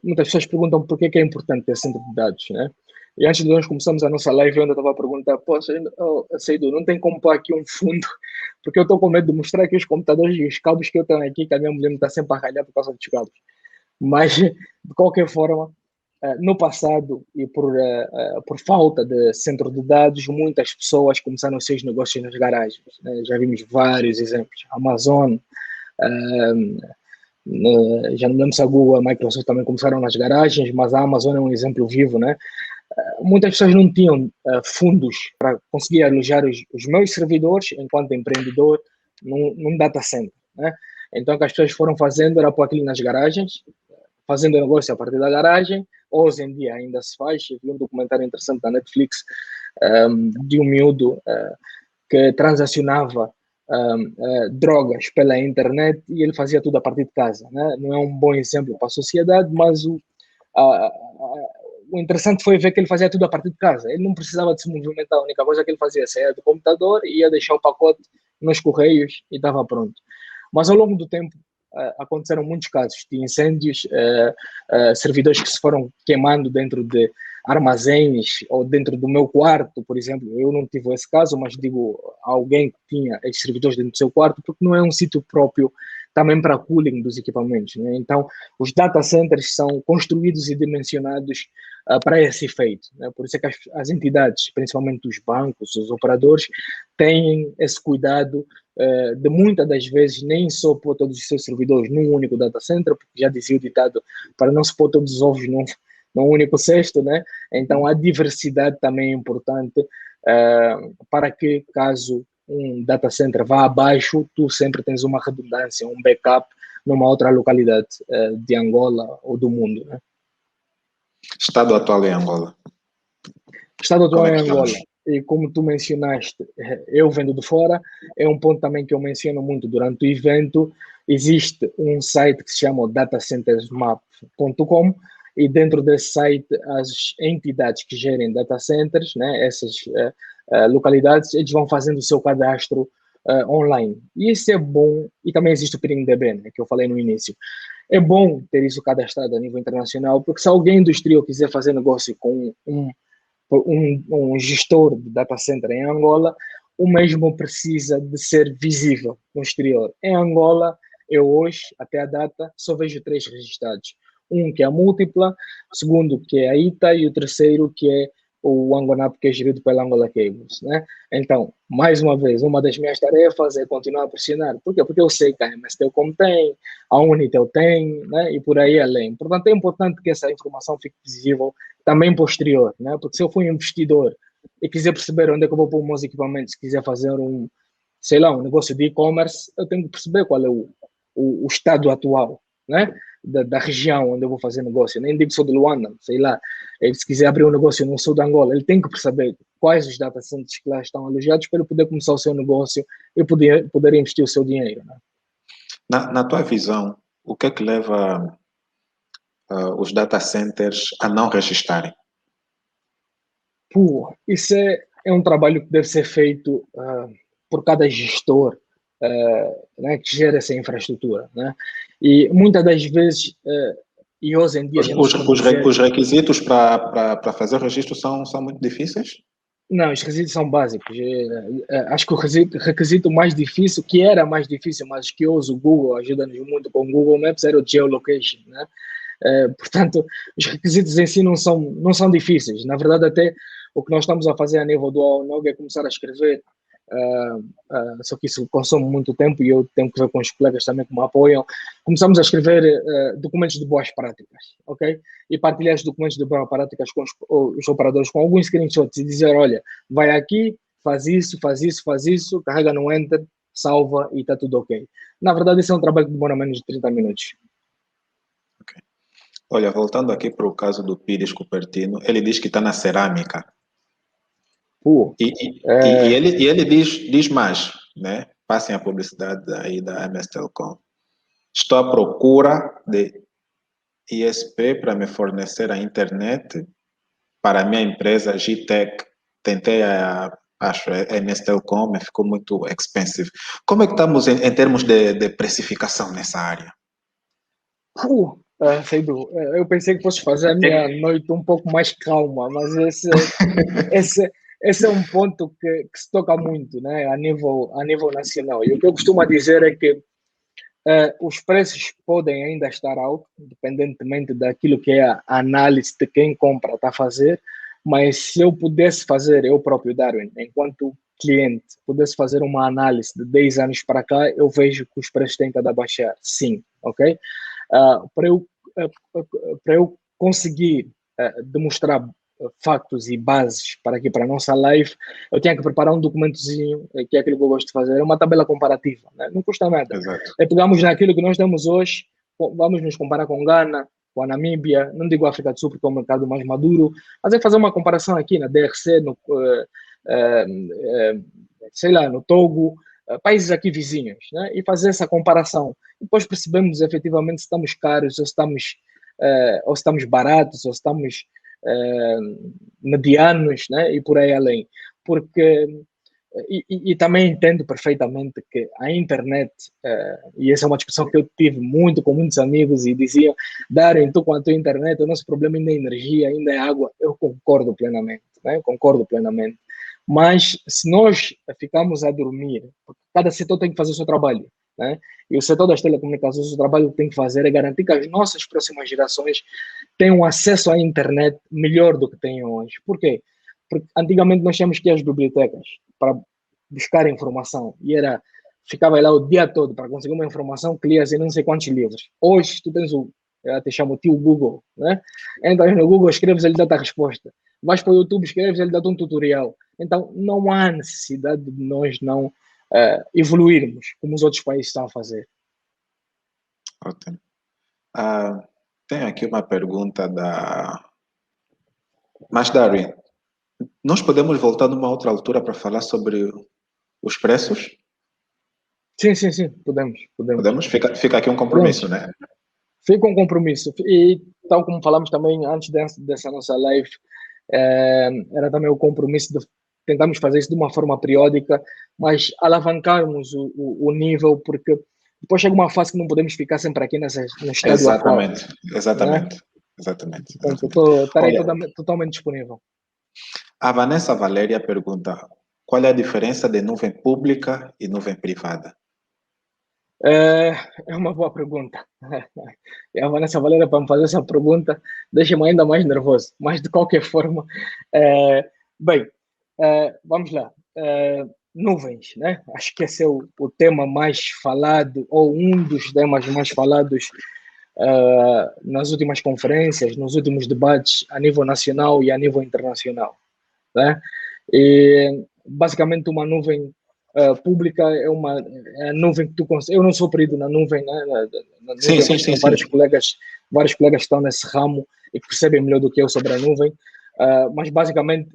Muitas pessoas perguntam por que é importante ter centro de dados, né? E antes de nós começarmos a nossa live, eu ainda estava a perguntar, poxa, Seidu, não tem como pôr aqui um fundo, porque eu estou com medo de mostrar aqui os computadores e os cabos que eu tenho aqui, que a minha mulher me está sempre a ralhar por causa dos cabos. Mas, de qualquer forma, no passado, e por falta de centro de dados, muitas pessoas começaram os seus negócios nas garagens, né? Já vimos vários exemplos. Amazon, já não lembro se a Google, a Microsoft também começaram nas garagens, mas a Amazon é um exemplo vivo, né? Muitas pessoas não tinham fundos para conseguir alojar os meus servidores enquanto empreendedor num data center, né? Então, o que as pessoas foram fazendo era pôr aquilo nas garagens, fazendo negócio a partir da garagem. Hoje em dia ainda se faz. Eu vi um documentário interessante da Netflix de um miúdo que transacionava drogas pela internet e ele fazia tudo a partir de casa, né? Não é um bom exemplo para a sociedade, mas o interessante foi ver que ele fazia tudo a partir de casa. Ele não precisava de se movimentar. A única coisa que ele fazia sair do computador, ia deixar o pacote nos correios e estava pronto. Mas ao longo do tempo aconteceram muitos casos de incêndios, servidores que se foram queimando dentro de armazéns ou dentro do meu quarto, por exemplo. Eu não tive esse caso, mas digo alguém que tinha esses servidores dentro do seu quarto, porque não é um sítio próprio também para cooling dos equipamentos, né? Então, os data centers são construídos e dimensionados para esse efeito, né? Por isso é que as entidades, principalmente os bancos, os operadores, têm esse cuidado de muitas das vezes nem só pôr todos os seus servidores num único data center, porque já dizia o ditado, para não se pôr todos os ovos num único cesto, né? Então, a diversidade também é importante para que, caso um data center vá abaixo, tu sempre tens uma redundância, um backup numa outra localidade de Angola ou do mundo, né? Estado atual em Angola. Estado atual em estamos? Angola. E como tu mencionaste, eu vendo de fora, é um ponto também que eu menciono muito durante o evento. Existe um site que se chama datacentersmap.com e dentro desse site as entidades que gerem data centers, né, essas localidades, eles vão fazendo o seu cadastro online. E isso é bom, e também existe o PNDB, né, que eu falei no início. É bom ter isso cadastrado a nível internacional, porque se alguém industrial quiser fazer negócio com um gestor de data center em Angola, o mesmo precisa de ser visível no exterior. Em Angola, eu hoje, até a data, só vejo 3 registrados. Um que é a Múltipla, o segundo que é a ITA e o terceiro que é o Angonap, que é gerido pela Angola Cables, né? Então, mais uma vez, uma das minhas tarefas é continuar a pressionar. Por quê? Porque eu sei que a MSTELCOM tem, a Unitel tem, né? E por aí além. Portanto, é importante que essa informação fique visível também posterior, né? Porque se eu for um investidor e quiser perceber onde é que eu vou pôr os meus equipamentos, quiser fazer sei lá, um negócio de e-commerce, eu tenho que perceber qual é o estado atual, né? Da região onde eu vou fazer negócio. Nem digo só de Luanda, sei lá. Ele, se quiser abrir um negócio no sul de Angola, ele tem que perceber quais os data centers que lá estão alojados para ele poder começar o seu negócio e poder investir o seu dinheiro, né? Na tua visão, o que é que leva os data centers a não registrarem? Isso é um trabalho que deve ser feito por cada gestor, né, que gera essa infraestrutura, né? E muitas das vezes, e hoje em dia já não se pode dizer... Os requisitos para fazer o registro são muito difíceis? Não, os requisitos são básicos. Acho que o requisito mais difícil, que era mais difícil, mas que hoje o Google ajuda-nos muito com o Google Maps, era o geolocation, né? Portanto, os requisitos em si não são difíceis. Na verdade, até o que nós estamos a fazer a nível do AONOG é começar a escrever, só que isso consome muito tempo e eu tenho que ver com os colegas também que me apoiam. Começamos a escrever documentos de boas práticas, ok? E partilhar os documentos de boas práticas com os operadores, com alguns screenshots e dizer, olha, vai aqui, faz isso, carrega no Enter, salva e está tudo ok. Na verdade, isso é um trabalho que demora menos de 30 minutos. Olha, voltando aqui para o caso do Pires Cupertino, ele diz que está na cerâmica. Pô, E ele diz mais, né? Passem a publicidade aí da MS Telecom. Estou à procura de ISP para me fornecer a internet para a minha empresa Gtech. Tentei acho, a MS Telecom, mas ficou muito expensive. Como é que estamos em termos de precificação nessa área? Saidu, eu pensei que fosse fazer a minha noite um pouco mais calma, mas esse, esse é um ponto que se toca muito, né, a nível nacional. E o que eu costumo dizer é que os preços podem ainda estar altos, independentemente daquilo que é a análise de quem compra está a fazer, mas se eu pudesse fazer, eu próprio, Darwin, enquanto cliente, pudesse fazer uma análise de 10 anos para cá, eu vejo que os preços têm estado a baixar, sim, ok? Para eu conseguir demonstrar factos e bases para aqui, para a nossa live, eu tinha que preparar um documentozinho, que é aquilo que eu gosto de fazer, é uma tabela comparativa, né? Não custa nada. Exato. Pegamos naquilo que nós temos hoje, vamos nos comparar com Ghana, com a Namíbia, não digo África do Sul porque é um mercado mais maduro, mas é fazer uma comparação aqui na DRC, sei lá, no Togo, países aqui vizinhos, né? E fazer essa comparação. Depois percebemos efetivamente se estamos caros ou se estamos baratos, ou se estamos medianos, né? E por aí além. Porque e também entendo perfeitamente que a internet, e essa é uma discussão que eu tive muito com muitos amigos e diziam, Darem, tu com a tua internet, o nosso problema ainda é energia, ainda é água. Eu concordo plenamente, né? Concordo plenamente. Mas se nós ficarmos a dormir, porque cada setor tem que fazer o seu trabalho, né? E o setor das telecomunicações, o trabalho que tem que fazer é garantir que as nossas próximas gerações tenham acesso à internet melhor do que têm hoje. Por quê? Porque antigamente nós tínhamos que ir às bibliotecas para buscar informação e ficava lá o dia todo para conseguir uma informação que lia assim, não sei quantos livros. Hoje tu tens eu te chamo o tio Google, né? Entras no Google, escreves, ele dá-te a resposta. Vais para o YouTube, escreves, ele dá-te um tutorial. Então não há necessidade de nós não evoluirmos como os outros países estão a fazer. Ótimo. Tenho aqui uma pergunta da... Mas, Darwin, nós podemos voltar numa outra altura para falar sobre os preços? Sim, podemos. Podemos? Fica aqui um compromisso, né? Fica um compromisso. E tal como falamos também antes dessa nossa live, era também o compromisso de tentarmos fazer isso de uma forma periódica, mas alavancarmos o nível, porque depois chega uma fase que não podemos ficar sempre aqui no estado atual. Exatamente. Estarei Olha, totalmente disponível. a Vanessa Valéria pergunta, qual é a diferença de nuvem pública e nuvem privada? É uma boa pergunta. E a Vanessa Valéria, para me fazer essa pergunta, deixa-me ainda mais nervoso. Mas, de qualquer forma, bem, vamos lá. Nuvens, né? Acho que esse é o tema mais falado, ou um dos temas mais falados nas últimas conferências, nos últimos debates a nível nacional e a nível internacional, né? E, basicamente, uma nuvem pública é a nuvem que tu consegues. Eu não sou perito na nuvem, né? Na nuvem, Sim. tenho vários colegas que estão nesse ramo e que percebem melhor do que eu sobre a nuvem, mas basicamente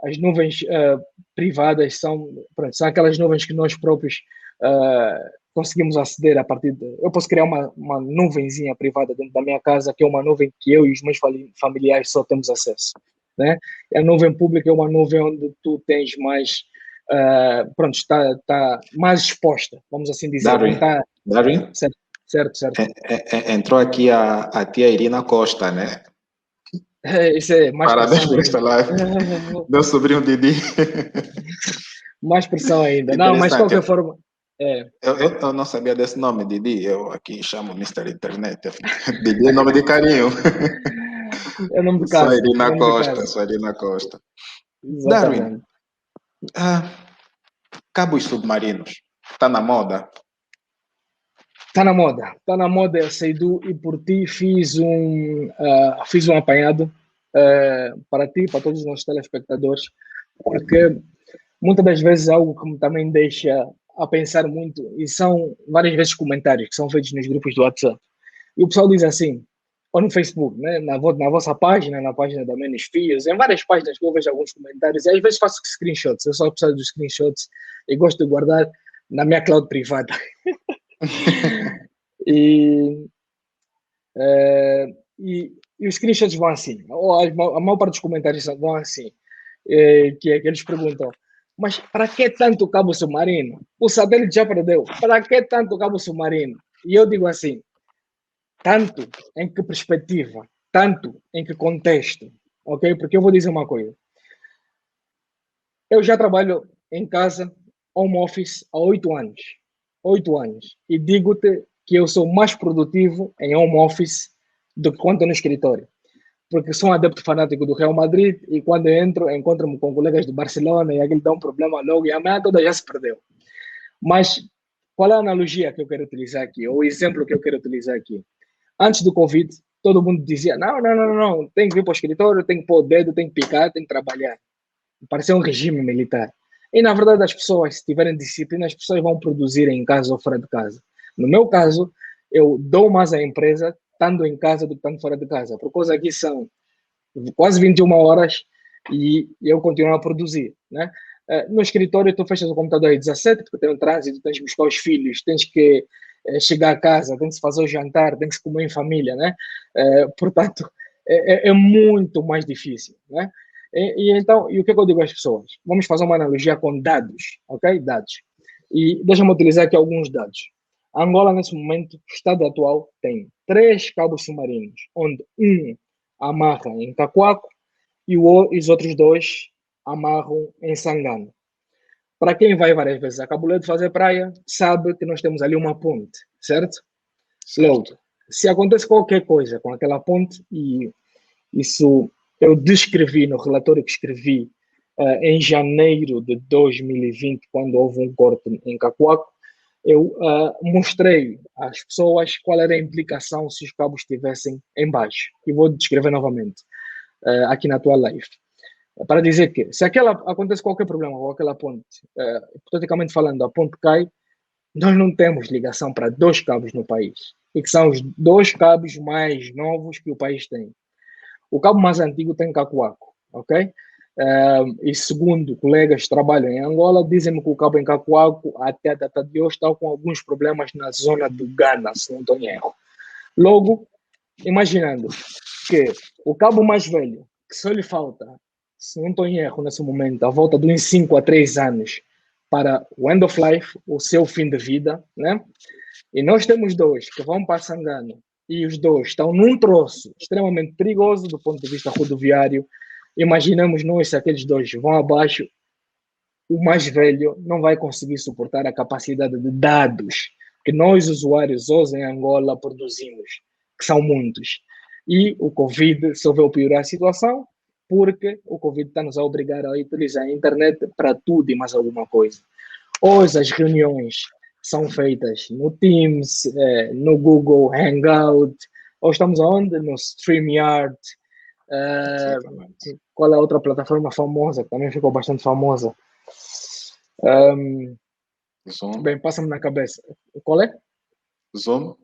as nuvens privadas são aquelas nuvens que nós próprios conseguimos aceder a partir de... Eu posso criar uma nuvenzinha privada dentro da minha casa, que é uma nuvem que eu e os meus familiares só temos acesso, né? E a nuvem pública é uma nuvem onde tu tens mais... está mais exposta, vamos assim dizer. Darwin? Certo. Entrou aqui a tia Irina Costa, né? Isso é mais Parabéns pressão por esta ainda. live. Meu sobrinho Didi. Mais pressão ainda. Não, mas de qualquer forma... Eu não sabia desse nome, Didi. Eu aqui chamo Mr. Internet. Didi é nome de carinho. É nome de casa. Sou Irina Costa. Exatamente. Darwin, cabos submarinos. Está na moda? Está na moda, Seidu, e por ti fiz um apanhado para ti, para todos os nossos telespectadores, porque muitas das vezes é algo que me também deixa a pensar muito, e são várias vezes comentários que são feitos nos grupos do WhatsApp. E o pessoal diz assim, ou no Facebook, né? Na vossa página, na página da Menos Fios, em várias páginas que eu vejo alguns comentários, e às vezes faço screenshots, eu só preciso dos screenshots e gosto de guardar na minha cloud privada. E, e os screenshots vão assim, ou a maior parte dos comentários vão assim, que eles perguntam, mas para que tanto cabo submarino? O satélite já perdeu, para que tanto cabo submarino? E eu digo assim, tanto em que perspectiva, tanto em que contexto, ok? Porque eu vou dizer uma coisa, eu já trabalho em casa, home office, há 8 anos, e digo-te que eu sou mais produtivo em home office do que quando no escritório, porque sou um adepto fanático do Real Madrid e quando entro, encontro-me com colegas do Barcelona e aquele dá um problema logo e a manhã toda já se perdeu. Mas qual é a analogia que eu quero utilizar aqui, ou o exemplo que eu quero utilizar aqui? Antes do Covid, todo mundo dizia, não, tem que vir para o escritório, tem que pôr o dedo, tem que picar, tem que trabalhar. Parecia um regime militar. E, na verdade, as pessoas, se tiverem disciplina, as pessoas vão produzir em casa ou fora de casa. No meu caso, eu dou mais à empresa estando em casa do que estando fora de casa, porque aqui são quase 21 horas e eu continuo a produzir, né? No escritório, tu fechas o computador às 17, porque tem um trânsito, tens que buscar os filhos, tens que chegar a casa, tens que fazer o jantar, tens que comer em família, né? Portanto, é muito mais difícil, né? Então, e o que eu digo às pessoas? Vamos fazer uma analogia com dados, ok? Dados. E deixa-me utilizar aqui alguns dados. A Angola, nesse momento, o estado atual, tem 3 cabos submarinos, onde um amarra em Cacoaco e os outros 2 amarram em Sangano. Para quem vai várias vezes a Cabo Ledo fazer praia, sabe que nós temos ali uma ponte, certo? Logo, se acontece qualquer coisa com aquela ponte, e isso eu descrevi no relatório que escrevi em janeiro de 2020, quando houve um corte em Cacoaco, eu mostrei às pessoas qual era a implicação se os cabos estivessem em baixo. E vou descrever novamente aqui na tua live. Para dizer que, se acontece qualquer problema com aquela ponte, hipoteticamente falando, a ponte cai, nós não temos ligação para 2 cabos no país. E que são os 2 cabos mais novos que o país tem. O cabo mais antigo tem Cacoaco, ok? E segundo colegas que trabalham em Angola, dizem-me que o cabo em Cacoaco, até a data de hoje, está com alguns problemas na zona do Ghana, se não estou em erro. Logo, imaginando que o cabo mais velho, que só lhe falta, se não estou em erro nesse momento, a volta de uns 5 a 3 anos para o end of life, o seu fim de vida, né? E nós temos 2 que vão para Sangano e os 2 estão num troço extremamente perigoso do ponto de vista rodoviário. Imaginamos nós, se aqueles 2 vão abaixo, o mais velho não vai conseguir suportar a capacidade de dados que nós, usuários, hoje em Angola, produzimos, que são muitos. E o Covid só veio piorar a situação, porque o Covid está nos a obrigar a utilizar a internet para tudo e mais alguma coisa. Hoje as reuniões são feitas no Teams, no Google Hangout, ou estamos aonde? No StreamYard. Qual é a outra plataforma famosa, que também ficou bastante famosa? Bem, passa-me na cabeça. Qual é? Zoom.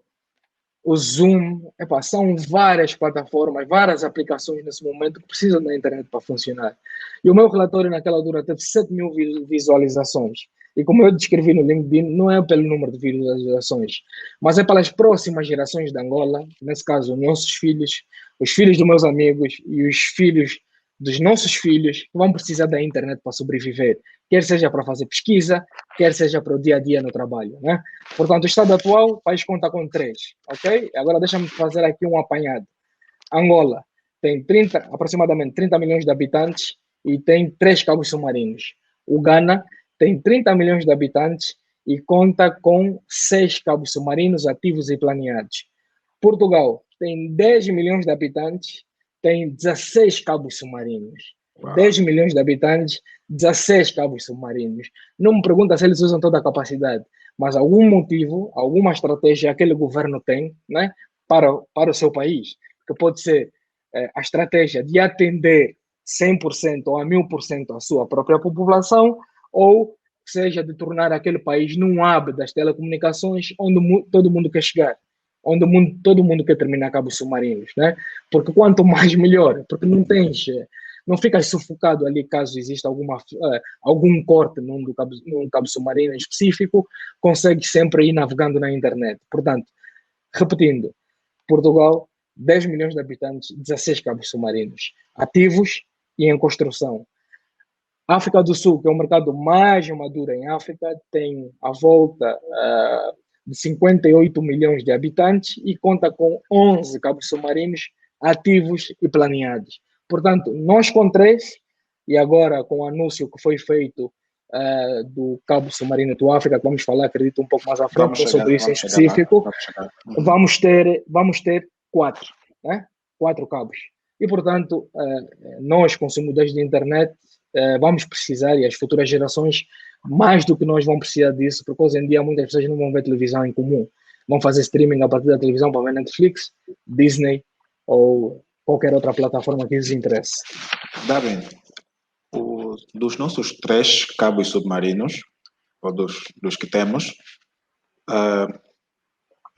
O Zoom. São várias plataformas, várias aplicações nesse momento que precisam da internet para funcionar. E o meu relatório naquela altura teve 7.000 visualizações. E como eu descrevi no LinkedIn, não é pelo número de visualizações, mas é pelas próximas gerações de Angola, nesse caso, os nossos filhos, os filhos dos meus amigos e os filhos dos nossos filhos que vão precisar da internet para sobreviver, quer seja para fazer pesquisa, quer seja para o dia a dia no trabalho, né? Portanto, o estado atual, o país conta com 3, ok? Agora deixa-me fazer aqui um apanhado. Angola tem aproximadamente 30 milhões de habitantes e tem 3 cabos submarinos. O Ghana tem 30 milhões de habitantes e conta com 6 cabos submarinos ativos e planeados. Portugal tem 10 milhões de habitantes, tem 16 cabos submarinos. Uau. 10 milhões de habitantes, 16 cabos submarinos. Não me pergunta se eles usam toda a capacidade, mas algum motivo, alguma estratégia aquele governo tem, né, para o seu país, que pode ser a estratégia de atender 100% ou a 1000% a sua própria população, ou seja, de tornar aquele país num hub das telecomunicações onde todo mundo quer chegar. onde todo mundo quer terminar cabos submarinos, né? Porque quanto mais melhor, porque não ficas sufocado ali caso exista algum corte num cabo submarino em específico, consegues sempre ir navegando na internet. Portanto, repetindo, Portugal, 10 milhões de habitantes, 16 cabos submarinos ativos e em construção. África do Sul, que é o mercado mais maduro em África, tem a volta de 58 milhões de habitantes e conta com 11 cabos submarinos ativos e planeados. Portanto, nós com 3, e agora com o anúncio que foi feito do cabo submarino do África, que vamos falar, acredito, um pouco mais à frente sobre isso em específico, vamos ter 4, né? 4 cabos. E, portanto, nós, consumidores de internet, vamos precisar, e as futuras gerações, mais do que nós vão precisar disso, porque hoje em dia muitas pessoas não vão ver televisão em comum. Vão fazer streaming a partir da televisão para ver Netflix, Disney ou qualquer outra plataforma que lhes interesse. Darwin, dos nossos 3 cabos submarinos, ou dos que temos,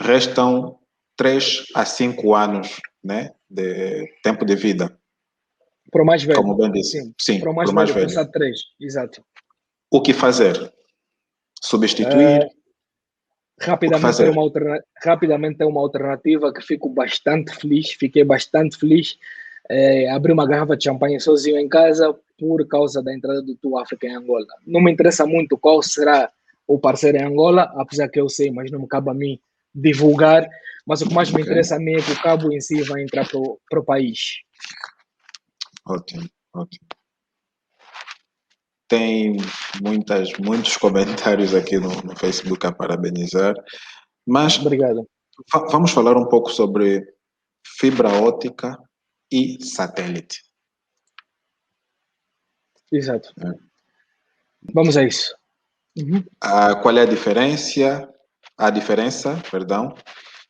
restam 3 a 5 anos, né, de tempo de vida. Para o mais velho. Como bem disse. Sim, para o mais velho. Pensar 3, exato. O que fazer? Substituir? Rapidamente ter uma alternativa que fiquei bastante feliz. Abri uma garrafa de champanhe sozinho em casa por causa da entrada do TUI África em Angola. Não me interessa muito qual será o parceiro em Angola, apesar que eu sei, mas não me cabe a mim divulgar. Mas o que mais me interessa a mim é que o cabo em si vai entrar para o país. Ótimo. Tem muitos comentários aqui no Facebook a parabenizar, mas obrigado. Vamos falar um pouco sobre fibra óptica e satélite. Exato. Vamos a isso. Qual é a diferença,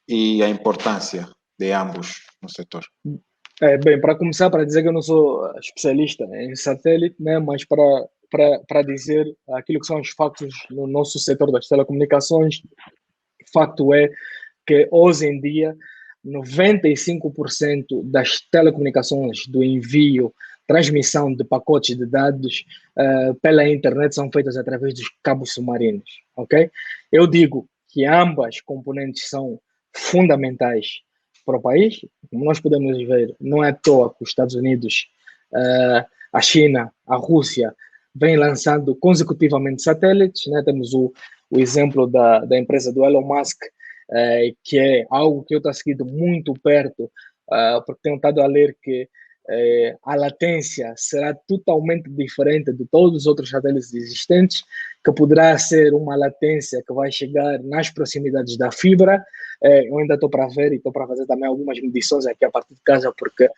e a importância de ambos no setor? Bem, para começar, para dizer que eu não sou especialista em satélite, né, mas para dizer aquilo que são os factos no nosso setor das telecomunicações, facto é que hoje em dia 95% das telecomunicações, do envio, transmissão de pacotes de dados pela internet são feitas através dos cabos submarinos, ok? Eu digo que ambas componentes são fundamentais para o país. Como nós podemos ver, não é à toa que os Estados Unidos, a China, a Rússia vêm lançando consecutivamente satélites, né? Temos o exemplo da empresa do Elon Musk, que é algo que eu estou seguindo muito perto, porque tenho estado a ler que a latência será totalmente diferente de todos os outros satélites existentes, que poderá ser uma latência que vai chegar nas proximidades da fibra. Eu ainda estou para ver e estou para fazer também algumas medições aqui a partir de casa, porque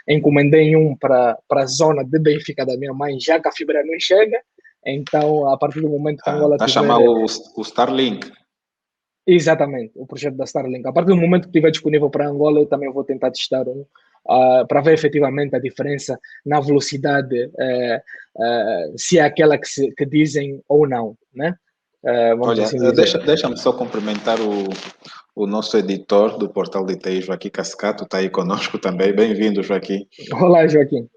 encomendei um para a zona de Benfica da minha mãe, já que a fibra não chega. Então, a partir do momento que a Angola tiver... chamar o Starlink. Exatamente, o projeto da Starlink. A partir do momento que estiver disponível para Angola, eu também vou tentar testar um, para ver efetivamente a diferença na velocidade, se é aquela que dizem ou não, né? Olha, assim deixa-me só cumprimentar o nosso editor do portal de TI, Joaquim Cascato, está aí conosco também. Bem-vindo, Joaquim. Olá, Joaquim.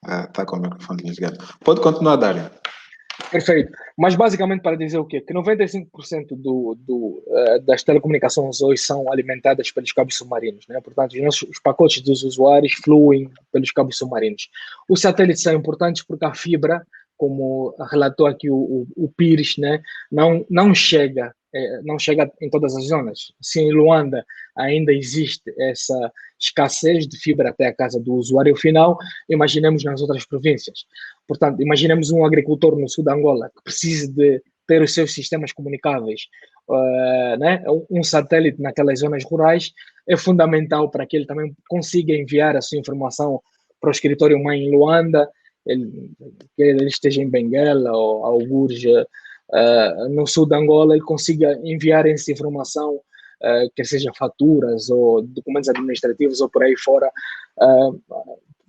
Está com o microfone desligado. Pode continuar, Dário. Perfeito. Mas basicamente para dizer o quê? Que 95% das telecomunicações hoje são alimentadas pelos cabos submarinos, né? Portanto, os pacotes dos usuários fluem pelos cabos submarinos. Os satélites são importantes porque a fibra, como relatou aqui o Pires, né, não chega em todas as zonas. Se em Luanda ainda existe essa escassez de fibra até a casa do usuário final, imaginemos nas outras províncias. Portanto, imaginemos um agricultor no sul de Angola que precise de ter os seus sistemas comunicáveis, né? Um satélite naquelas zonas rurais é fundamental para que ele também consiga enviar a sua informação para o escritório mãe em Luanda, que ele esteja em Benguela ou algures no sul de Angola, ele consiga enviar essa informação, quer seja faturas ou documentos administrativos ou por aí fora,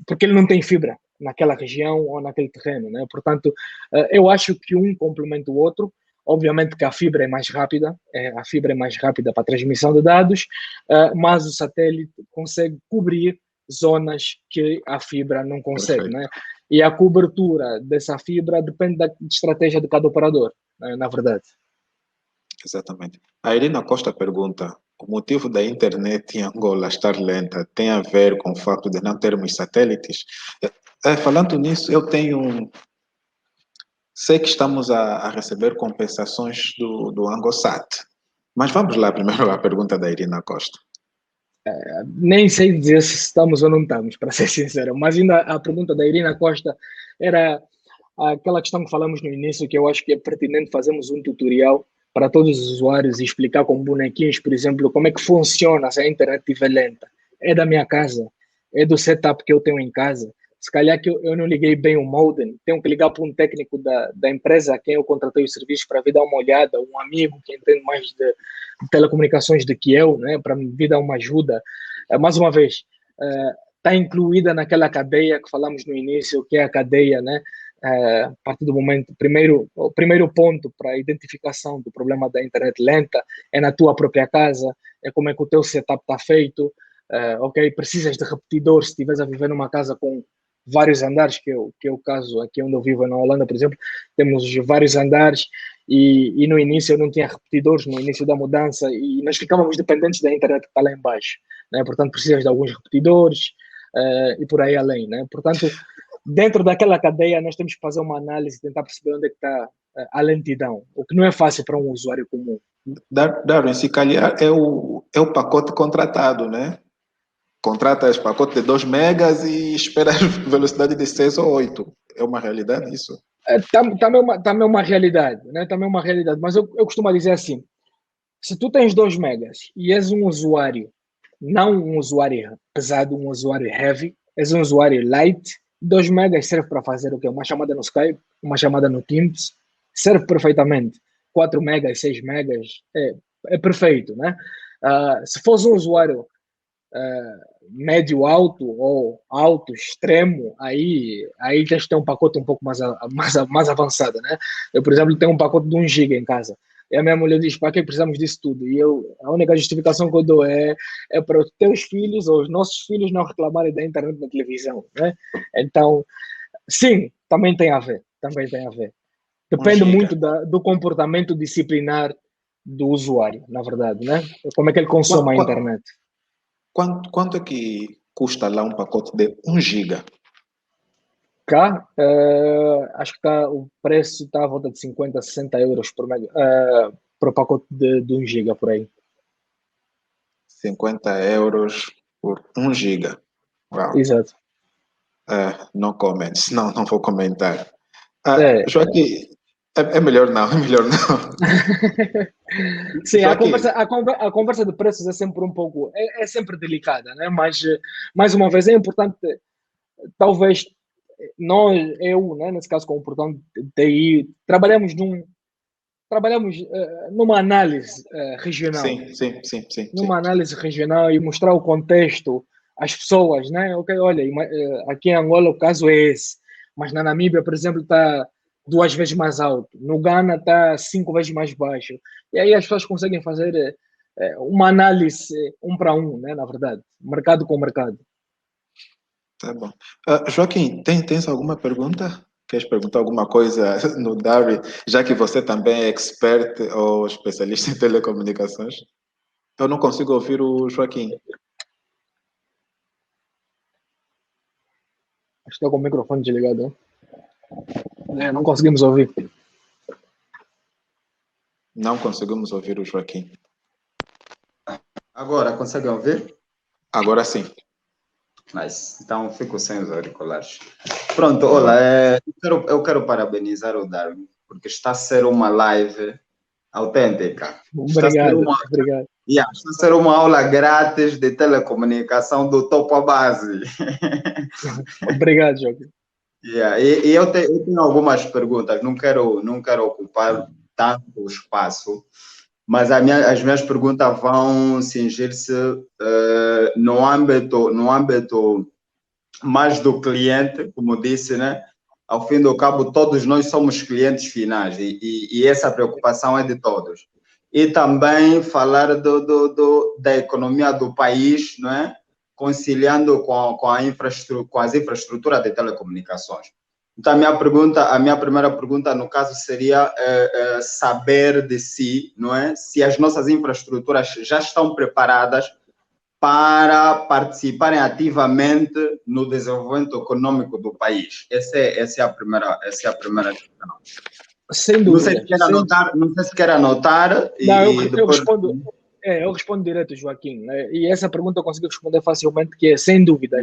porque ele não tem fibra naquela região ou naquele terreno, né? Portanto, eu acho que um complementa o outro. Obviamente que a fibra é mais rápida, a fibra é mais rápida para a transmissão de dados, mas o satélite consegue cobrir zonas que a fibra não consegue, Perfeito. né? E a cobertura dessa fibra depende da estratégia de cada operador, né, na verdade. Exatamente. A Irina Costa pergunta: o motivo da internet em Angola estar lenta tem a ver com o facto de não termos satélites? Falando nisso, eu tenho. Sei que estamos a receber compensações do Angosat, mas vamos lá primeiro à pergunta da Irina Costa. Nem sei dizer se estamos ou não estamos, para ser sincero, mas ainda a pergunta da Irina Costa era aquela questão que falamos no início, que eu acho que é pertinente fazermos um tutorial para todos os usuários e explicar com bonequinhos, por exemplo, como é que funciona se a internet estiver lenta. É da minha casa, é do setup que eu tenho em casa. Se calhar que eu não liguei bem o modem, tenho que ligar para um técnico da empresa a quem eu contratei o serviço para vir dar uma olhada, um amigo que entende mais de telecomunicações do que eu, né, para me vir dar uma ajuda. Mais uma vez, está incluída naquela cadeia que falamos no início, que é a cadeia, né, a partir do momento, o primeiro ponto para a identificação do problema da internet lenta é na tua própria casa, é como é que o teu setup está feito, ok, precisas de repetidor se estiveres a viver numa casa com vários andares, que é o caso aqui onde eu vivo na Holanda, por exemplo, temos vários andares e no início eu não tinha repetidores, no início da mudança, e nós ficávamos dependentes da internet que está lá embaixo, né? Portanto precisas de alguns repetidores e por aí além, né? Portanto, dentro daquela cadeia nós temos que fazer uma análise, tentar perceber onde é que está a lentidão, o que não é fácil para um usuário comum. Darwin, se calhar é o pacote contratado, né? Contratas pacote de 2 megas e esperas velocidade de 6 ou 8. É uma realidade isso? Também é uma realidade, né? Também é uma realidade, mas eu costumo dizer assim, se tu tens 2 megas e és um usuário, não um usuário pesado, um usuário heavy, és um usuário light, 2 megas serve para fazer o quê? Uma chamada no Skype, uma chamada no Teams, serve perfeitamente. 4 megas, 6 megas, é perfeito, né? Se fosse um usuário médio alto ou alto extremo, aí tens que ter um pacote um pouco mais avançado, né? Eu, por exemplo, tenho um pacote de 1 GB em casa. E a minha mulher diz, para que precisamos disso tudo? E a única justificação que eu dou é para os teus filhos ou os nossos filhos não reclamarem da internet na televisão, né? Então, sim, também tem a ver, Depende muito do comportamento disciplinar do usuário, na verdade, né? Como é que ele consome a internet. Quanto é que custa lá um pacote de 1 GB? Cá, acho que o preço está à volta de 50, 60 euros por mega, para o pacote de 1 GB por aí. 50 euros por 1 GB. Uau. Exato. No comments, não vou comentar. Joaquim, é melhor não. Sim, a conversa de preços é sempre um pouco, é sempre delicada, né? Mas, mais uma vez, é importante, talvez, eu, né, nesse caso, como portão de TI, trabalhamos numa análise regional. Sim. Numa análise regional e mostrar o contexto às pessoas, né? Ok, olha, aqui em Angola o caso é esse, mas na Namíbia, por exemplo, está 2 vezes mais alto, no Ghana está 5 vezes mais baixo, e aí as pessoas conseguem fazer uma análise 1 para 1, né? Na verdade, mercado com mercado. Tá bom. Joaquim, tens alguma pergunta? Queres perguntar alguma coisa no Darwin, já que você também é expert ou especialista em telecomunicações? Eu não consigo ouvir o Joaquim. Acho que está com o microfone desligado, né? Não conseguimos ouvir. Não conseguimos ouvir o Joaquim. Agora, conseguem ouvir? Agora sim. Mas então fico sem os auriculares. Pronto, olha, eu quero parabenizar o Darwin, porque está a ser uma live autêntica. Obrigado. Está a ser uma aula grátis de telecomunicação do topo à base. Obrigado, Joaquim. E eu tenho algumas perguntas, não quero ocupar tanto o espaço, mas as minhas perguntas vão cingir-se no âmbito mais do cliente, como disse, né? ao fim do cabo, todos nós somos clientes finais e essa preocupação é de todos. E também falar da economia do país, não é? Conciliando com as infraestruturas de telecomunicações. Então, a minha primeira pergunta, no caso, seria saber de si, não é? Se as nossas infraestruturas já estão preparadas para participarem ativamente no desenvolvimento econômico do país. Essa é a primeira questão. Sem dúvida. Não sei se quer anotar. Eu respondo direto, Joaquim. E essa pergunta eu consigo responder facilmente, que é, sem dúvida,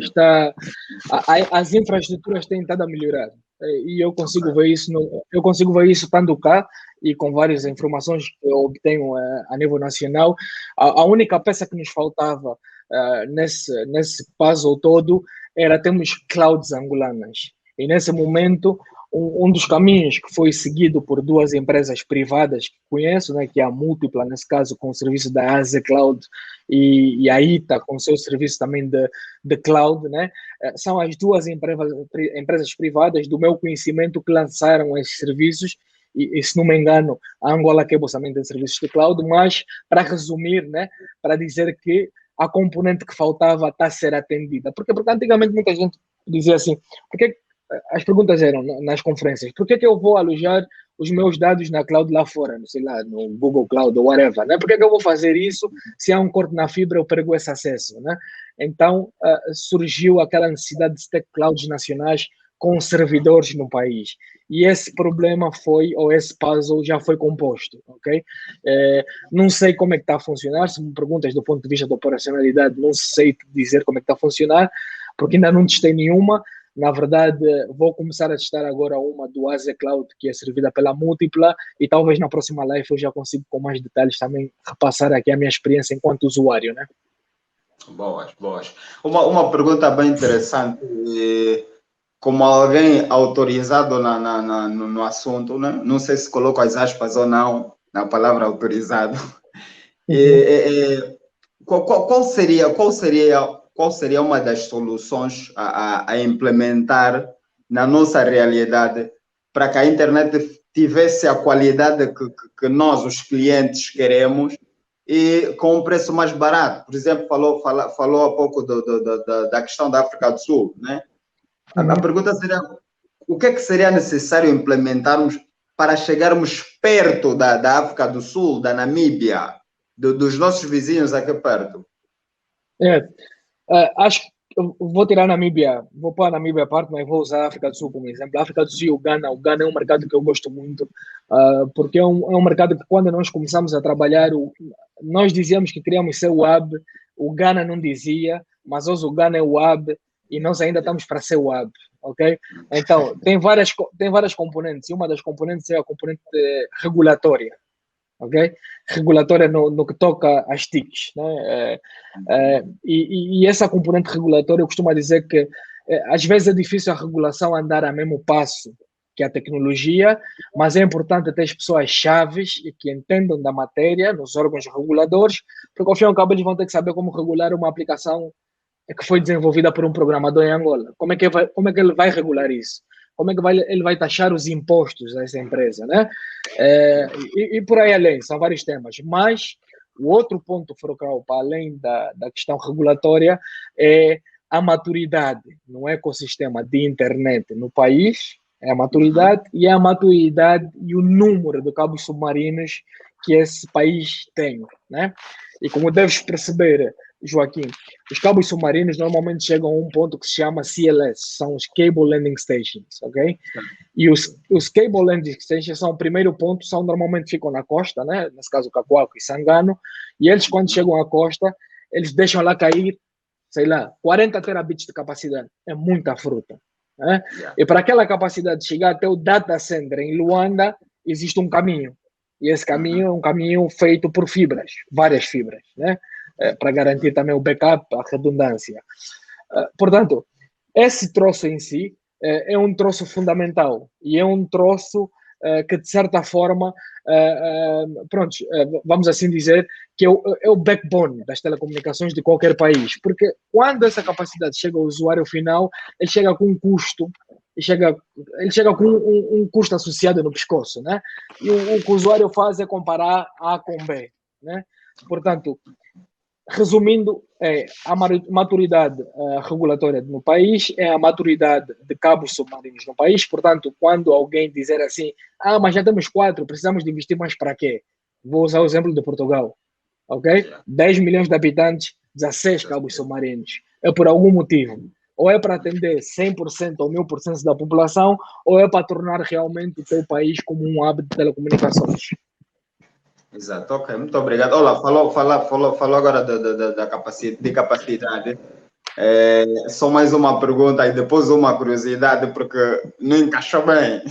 as infraestruturas têm estado a melhorar. E eu consigo ver isso estando cá e com várias informações que eu obtenho a nível nacional. A única peça que nos faltava nesse puzzle todo era termos clouds angolanas. E nesse momento, um dos caminhos que foi seguido por duas empresas privadas que conheço, né, que é a Múltipla, nesse caso, com o serviço da Aze Cloud, e a ITA, com o seu serviço também de cloud, né, são as duas empresas privadas do meu conhecimento que lançaram esses serviços, e se não me engano, a Angola Cable também tem serviços de cloud, mas, para resumir, né, para dizer que a componente que faltava está a ser atendida. Porque antigamente muita gente dizia assim, porque as perguntas eram nas conferências, por que eu vou alojar os meus dados na cloud lá fora, sei lá, no Google Cloud ou whatever, né? Por que eu vou fazer isso se há um corte na fibra, eu perco esse acesso, né? Então, surgiu aquela necessidade de ter clouds nacionais com servidores no país. E esse problema esse puzzle já foi composto, ok? Não sei como é que está a funcionar, se me perguntas do ponto de vista da operacionalidade, não sei dizer como é que está a funcionar, porque ainda não testei nenhuma. Na verdade, vou começar a testar agora uma do Aze Cloud, que é servida pela Múltipla, e talvez na próxima live eu já consiga, com mais detalhes, também repassar aqui a minha experiência enquanto usuário, né? Boas. Uma pergunta bem interessante, como alguém autorizado no assunto, né? Não sei se coloco as aspas ou não na palavra autorizado. Qual seria uma das soluções a implementar na nossa realidade para que a internet tivesse a qualidade que nós, os clientes, queremos e com um preço mais barato? Por exemplo, falou há pouco da questão da África do Sul, né? A pergunta seria, o que é que seria necessário implementarmos para chegarmos perto da África do Sul, da Namíbia, dos nossos vizinhos aqui perto? Acho que vou tirar a Namíbia, vou pôr a Namíbia à parte, mas vou usar a África do Sul como exemplo. A África do Sul e o Ghana. O Ghana é um mercado que eu gosto muito, porque é um mercado que, quando nós começamos a trabalhar, nós dizíamos que queríamos ser o hub, o Ghana não dizia, mas hoje o Ghana é o hub e nós ainda estamos para ser o hub, ok? Então, tem várias componentes, e uma das componentes é a componente regulatória. Okay? Regulatória no que toca às TICs, né? E essa componente regulatória, eu costumo dizer que às vezes é difícil a regulação andar ao mesmo passo que a tecnologia, mas é importante ter as pessoas chaves e que entendam da matéria nos órgãos reguladores, porque ao fim e ao cabo eles vão ter que saber como regular uma aplicação que foi desenvolvida por um programador em Angola. Como é que ele vai regular isso? Como é que ele vai taxar os impostos dessa empresa, né? E por aí além, são vários temas. Mas o outro ponto focal, para além da questão regulatória, é a maturidade no ecossistema de internet no país, é a maturidade e o número de cabos submarinos que esse país tem, né? E como deves perceber, Joaquim, os cabos submarinos normalmente chegam a um ponto que se chama CLS, são os Cable Landing Stations, ok? E os Cable Landing Stations são o primeiro ponto, normalmente ficam na costa, né? Nesse caso, Cacoalco e Sangano, e eles, quando chegam à costa, eles deixam lá cair, sei lá, 40 terabits de capacidade, é muita fruta, né? E para aquela capacidade chegar até o data center em Luanda, existe um caminho, e esse caminho é um caminho feito por fibras, várias fibras, né? Para garantir também o backup, a redundância. Portanto, esse troço em si é um troço fundamental e é um troço que, de certa forma, vamos assim dizer, que é o backbone das telecomunicações de qualquer país, porque quando essa capacidade chega ao usuário final, ele chega com um custo ele chega com um custo associado no pescoço, né? E o que o usuário faz é comparar A com B, né? Portanto, resumindo, a maturidade regulatória no país é a maturidade de cabos submarinos no país. Portanto, quando alguém dizer assim, mas já temos 4, precisamos de investir mais para quê? Vou usar o exemplo de Portugal, ok? 10 milhões de habitantes, 16 cabos submarinos. É por algum motivo. Ou é para atender 100% ou 1000% da população, ou é para tornar realmente o teu país como um hub de telecomunicações. Exato, ok, muito obrigado. Olá, falou agora da capacidade. Só mais uma pergunta e depois uma curiosidade, porque não encaixou bem.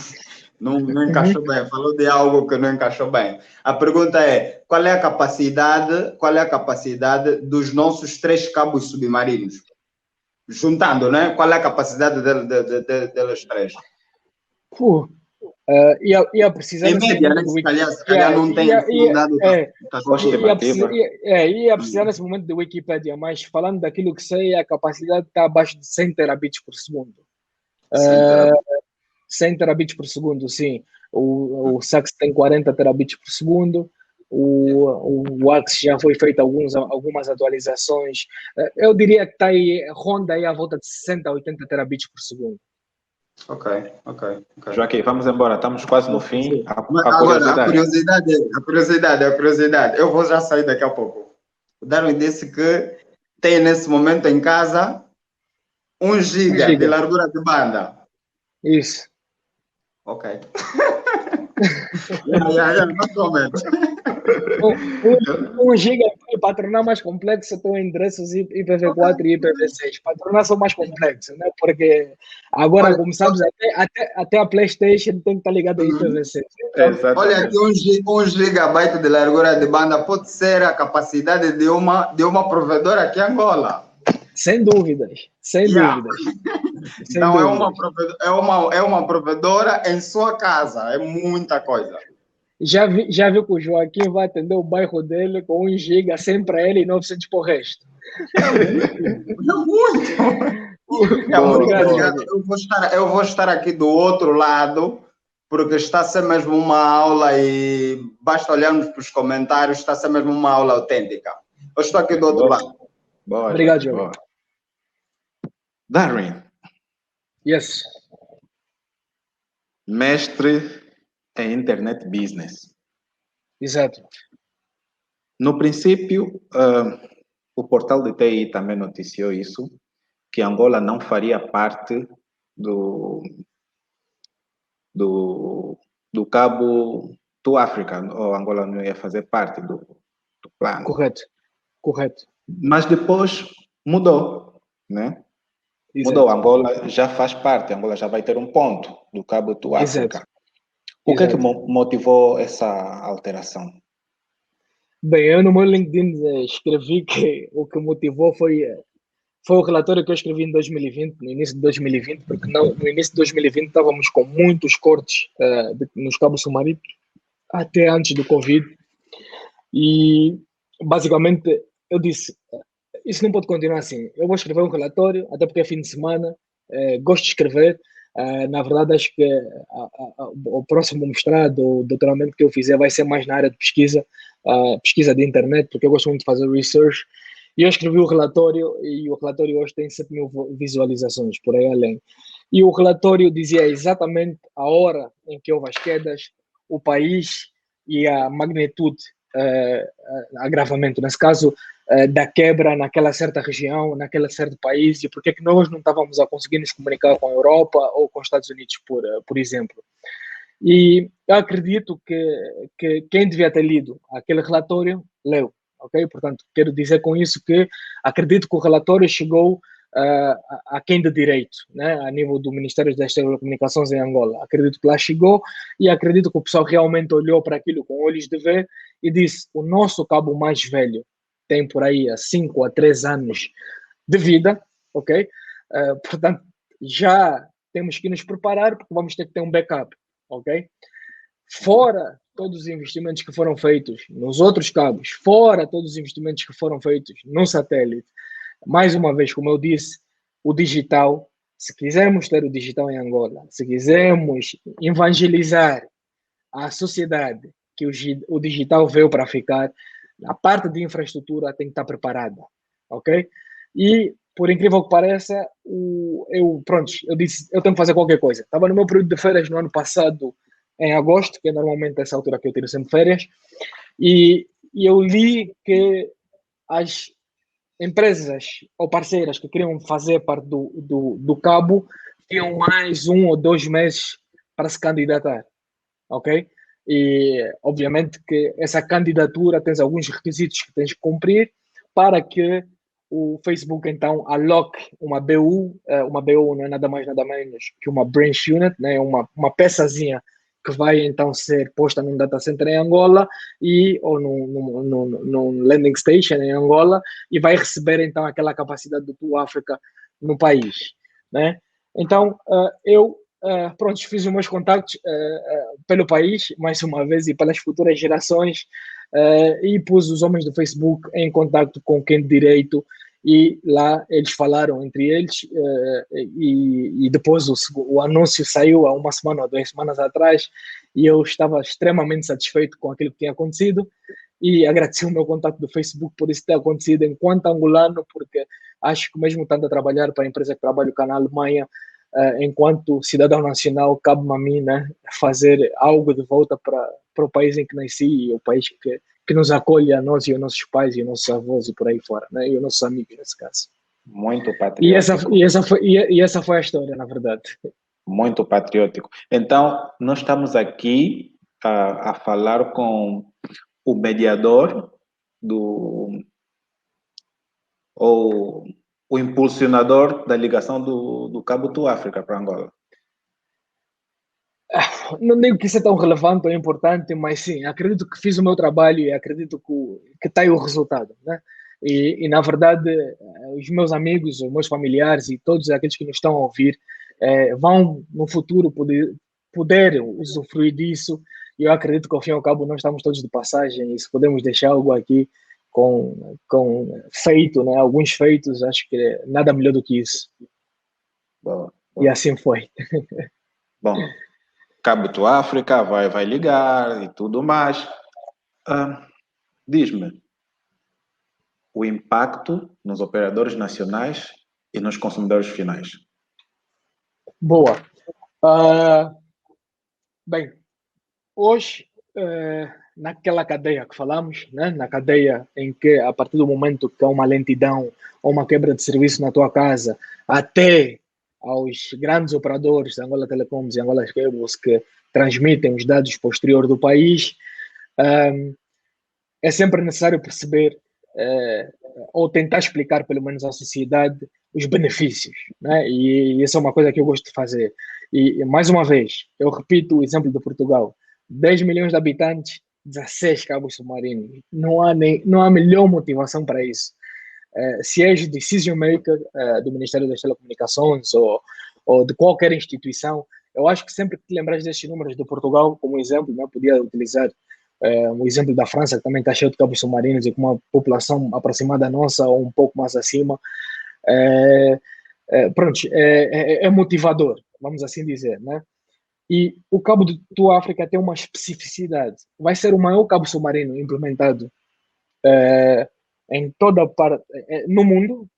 Não encaixou bem, falou de algo que não encaixou bem. A pergunta é: qual é a capacidade dos nossos 3 cabos submarinos? Juntando, né? Qual é a capacidade deles 3? Ia precisar em média, né? Se calhar não tem dado. Ia precisar nesse momento de Wikipedia, mas falando daquilo que sei, a capacidade está abaixo de 100 terabits por segundo. 100 terabits por segundo, sim. O SAX tem 40 terabits por segundo. O WAX já foi feito algumas atualizações. Eu diria que está aí, ronda aí à volta de 60 a 80 terabits por segundo. Ok. Joaquim, vamos embora, estamos quase no fim. A curiosidade. Eu vou já sair daqui a pouco. O Darwin disse que tem nesse momento em casa 1 giga de largura de banda. Isso. Ok. Não comento. 1 giga para tornar mais complexo tem endereços IPv4 e IPv6, para tornar só mais complexo, né? Porque agora, como sabes, até a PlayStation tem que estar ligada a IPv6. Olha aqui, 1 gigabyte de largura de banda pode ser a capacidade de uma provedora aqui em Angola. Sem dúvidas. Então, é uma provedora em sua casa, é muita coisa. Já vi que o Joaquim vai atender o bairro dele com 1 giga, 100 para ele e 900 para o resto. É muito obrigado. Eu vou estar aqui do outro lado, porque está a ser mesmo uma aula e basta olharmos para os comentários, está a ser mesmo uma aula autêntica. Eu estou aqui do outro lado. Boa, obrigado, João. Darwin. Yes. Mestre em Internet Business. Exato. No princípio, o portal de TI também noticiou isso, que Angola não faria parte do Cabo do África, ou Angola não ia fazer parte do plano. Correto. Mas depois mudou, né? Exato. Mudou, Angola já faz parte, Angola já vai ter um ponto do Cabo do África. Exato. O que é que motivou essa alteração? Bem, eu no meu LinkedIn escrevi que o que motivou foi o relatório que eu escrevi em 2020, no início de 2020, porque no início de 2020 estávamos com muitos cortes nos cabos submarinos, até antes do Covid. E, basicamente, eu disse, isso não pode continuar assim. Eu vou escrever um relatório, até porque é fim de semana, gosto de escrever. Na verdade, acho que o próximo mestrado ou doutoramento que eu fizer vai ser mais na área de pesquisa de internet, porque eu gosto muito de fazer research. E eu escrevi o relatório, e o relatório hoje tem 7.000 visualizações, por aí além. E o relatório dizia exatamente a hora em que houve as quedas, o país e a magnitude, agravamento, nesse caso, da quebra naquela certa região, naquele certo país, e porque é que nós não estávamos a conseguir nos comunicar com a Europa ou com os Estados Unidos, por exemplo. E eu acredito que quem devia ter lido aquele relatório, leu, ok? Portanto, quero dizer com isso que acredito que o relatório chegou a quem de direito, né? A nível do Ministério das Telecomunicações em Angola. Acredito que lá chegou e acredito que o pessoal realmente olhou para aquilo com olhos de ver e disse, o nosso cabo mais velho tem por aí 5 a 3 anos de vida, ok? Portanto, já temos que nos preparar porque vamos ter que ter um backup, ok? Fora todos os investimentos que foram feitos nos outros cabos, fora todos os investimentos que foram feitos no satélite, mais uma vez, como eu disse, o digital Se quisermos ter o digital em Angola, se quisermos evangelizar a sociedade que o digital veio para ficar, a parte de infraestrutura tem que estar preparada, ok? E, por incrível que pareça, eu disse, eu tenho que fazer qualquer coisa. Estava no meu período de férias no ano passado, em agosto, que é normalmente essa altura que eu tiro sempre férias, e eu li que as empresas ou parceiras que queriam fazer parte do Cabo tinham mais 1 ou 2 meses para se candidatar, ok? E, obviamente, que essa candidatura tem alguns requisitos que tens que cumprir para que o Facebook, então, aloque uma BU. Uma BU não é nada mais, nada menos que uma branch unit, né? Uma peçazinha que vai, então, ser posta num data center em Angola ou num landing station em Angola e vai receber, então, aquela capacidade do Tua África no país, né? Então, pronto, fiz os meus contactos pelo país, mais uma vez, e pelas futuras gerações, e pus os homens do Facebook em contacto com quem de direito, e lá eles falaram entre eles, e depois o anúncio saiu há 1 semana ou 2 semanas atrás, e eu estava extremamente satisfeito com aquilo que tinha acontecido, e agradeci o meu contato do Facebook por isso ter acontecido enquanto angolano, porque acho que mesmo estando a trabalhar para a empresa que trabalho cá na Alemanha, enquanto cidadão nacional, cabe-me a mim, né, fazer algo de volta para o país em que nasci e o país que nos acolhe a nós e os nossos pais e os nossos avós e por aí fora, né, e os nossos amigos nesse caso. Muito patriótico. E essa foi a história, na verdade. Muito patriótico. Então, nós estamos aqui a falar com o mediador ou o impulsionador da ligação do Cabo Tua África para Angola. Não digo que isso é tão relevante ou importante, mas sim, acredito que fiz o meu trabalho e acredito que está aí o resultado, né? E, na verdade, os meus amigos, os meus familiares e todos aqueles que nos estão a ouvir vão, no futuro, poder usufruir disso. E eu acredito que, ao fim e ao cabo, nós estamos todos de passagem e se podemos deixar algo aqui com feito, né? Alguns feitos, acho que nada melhor do que isso. Boa. E assim foi. Bom, Cabo Tua África vai ligar e tudo mais. Diz-me, o impacto nos operadores nacionais e nos consumidores finais. Boa. Bem, hoje, naquela cadeia que falamos, né? Na cadeia em que, a partir do momento que há uma lentidão ou uma quebra de serviço na tua casa, até aos grandes operadores, Angola Telecoms e Angola Cables, que transmitem os dados para o exterior do país, é sempre necessário perceber ou tentar explicar, pelo menos à sociedade, os benefícios, né? E isso é uma coisa que eu gosto de fazer. E, mais uma vez, eu repito o exemplo de Portugal. 10 milhões de habitantes, 16 cabos submarinos. Não há melhor motivação para isso. Se és decision maker do Ministério das Telecomunicações ou de qualquer instituição, eu acho que sempre que te lembras destes números de Portugal, como exemplo, né, podia utilizar um exemplo da França, que também está cheio de cabos submarinos e com uma população aproximada da nossa ou um pouco mais acima. Pronto, é motivador, vamos assim dizer, né? E o Cabo de Tua África tem uma especificidade. Vai ser o maior cabo submarino implementado em toda parte, no mundo.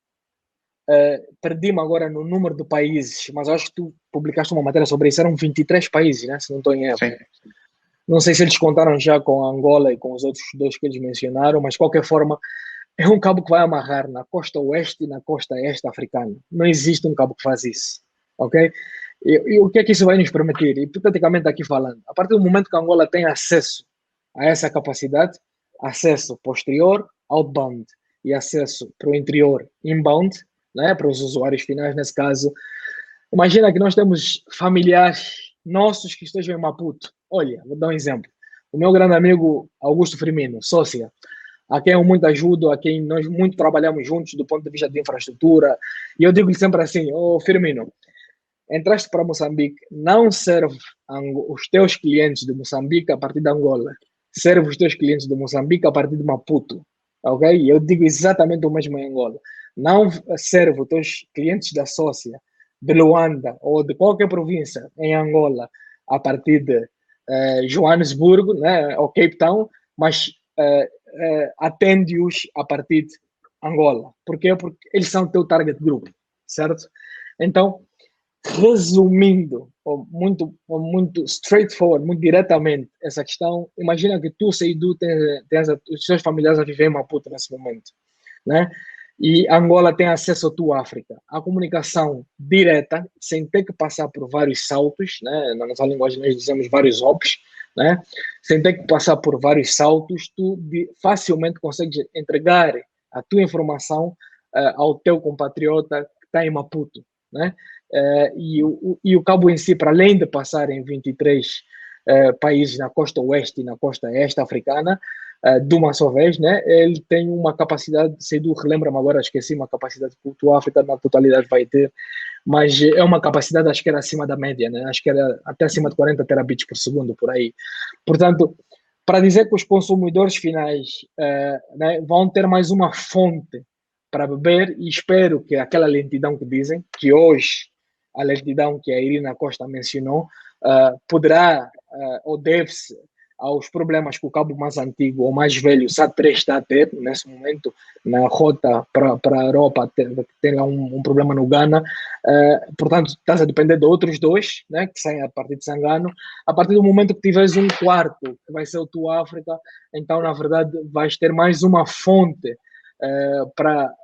Perdi-me agora no número de países, mas acho que tu publicaste uma matéria sobre isso. Eram 23 países, né? Se não estou em erro. Sim. Não sei se eles contaram já com a Angola e com os outros 2 que eles mencionaram, mas de qualquer forma, é um cabo que vai amarrar na costa oeste e na costa este africana. Não existe um cabo que faz isso, ok? E o que é que isso vai nos permitir? Hipoteticamente aqui falando, a partir do momento que a Angola tem acesso a essa capacidade, acesso posterior, outbound, e acesso para o interior, inbound, né, para os usuários finais nesse caso, imagina que nós temos familiares nossos que estejam em Maputo. Olha, vou dar um exemplo. O meu grande amigo Augusto Firmino, sócia, a quem eu muito ajudo, a quem nós muito trabalhamos juntos do ponto de vista de infraestrutura, e eu digo-lhe sempre assim, Firmino, entraste para Moçambique, não serve os teus clientes de Moçambique a partir de Angola, serve os teus clientes de Moçambique a partir de Maputo, ok? Eu digo exatamente o mesmo em Angola. Não serve os teus clientes da sócia de Luanda ou de qualquer província em Angola a partir de Joanesburgo, né, ou Cape Town, mas atende-os a partir de Angola. Por quê? Porque eles são o teu target group, certo? Então, resumindo, muito straightforward, muito diretamente essa questão, imagina que tu, Seidu, tens os seus familiares a viver em Maputo nesse momento, né? E Angola tem acesso à tua África. A comunicação direta, sem ter que passar por vários saltos, né? Na nossa linguagem nós dizemos vários hops, né? Sem ter que passar por vários saltos, tu facilmente consegues entregar a tua informação ao teu compatriota que está em Maputo, né? E o cabo em si, para além de passar em 23 países na costa oeste e na costa este africana, de uma só vez, né? Ele tem uma capacidade, Seidu, relembra-me agora, esqueci, uma capacidade que a África na totalidade vai ter, mas é uma capacidade, acho que era acima da média, né? Acho que era até acima de 40 terabits por segundo, por aí. Portanto, para dizer que os consumidores finais né, vão ter mais uma fonte para beber, e espero que aquela lentidão que dizem, que hoje a lentidão que a Irina Costa mencionou, poderá ou deve-se aos problemas que o cabo mais antigo ou mais velho, SAT3, está a ter nesse momento, na rota para a Europa, tem lá um problema no Ghana, portanto, estás a depender de outros dois, né, que saem a partir de Sangano. A partir do momento que tiveres um quarto, que vai ser o tua África, então, na verdade, vais ter mais uma fonte para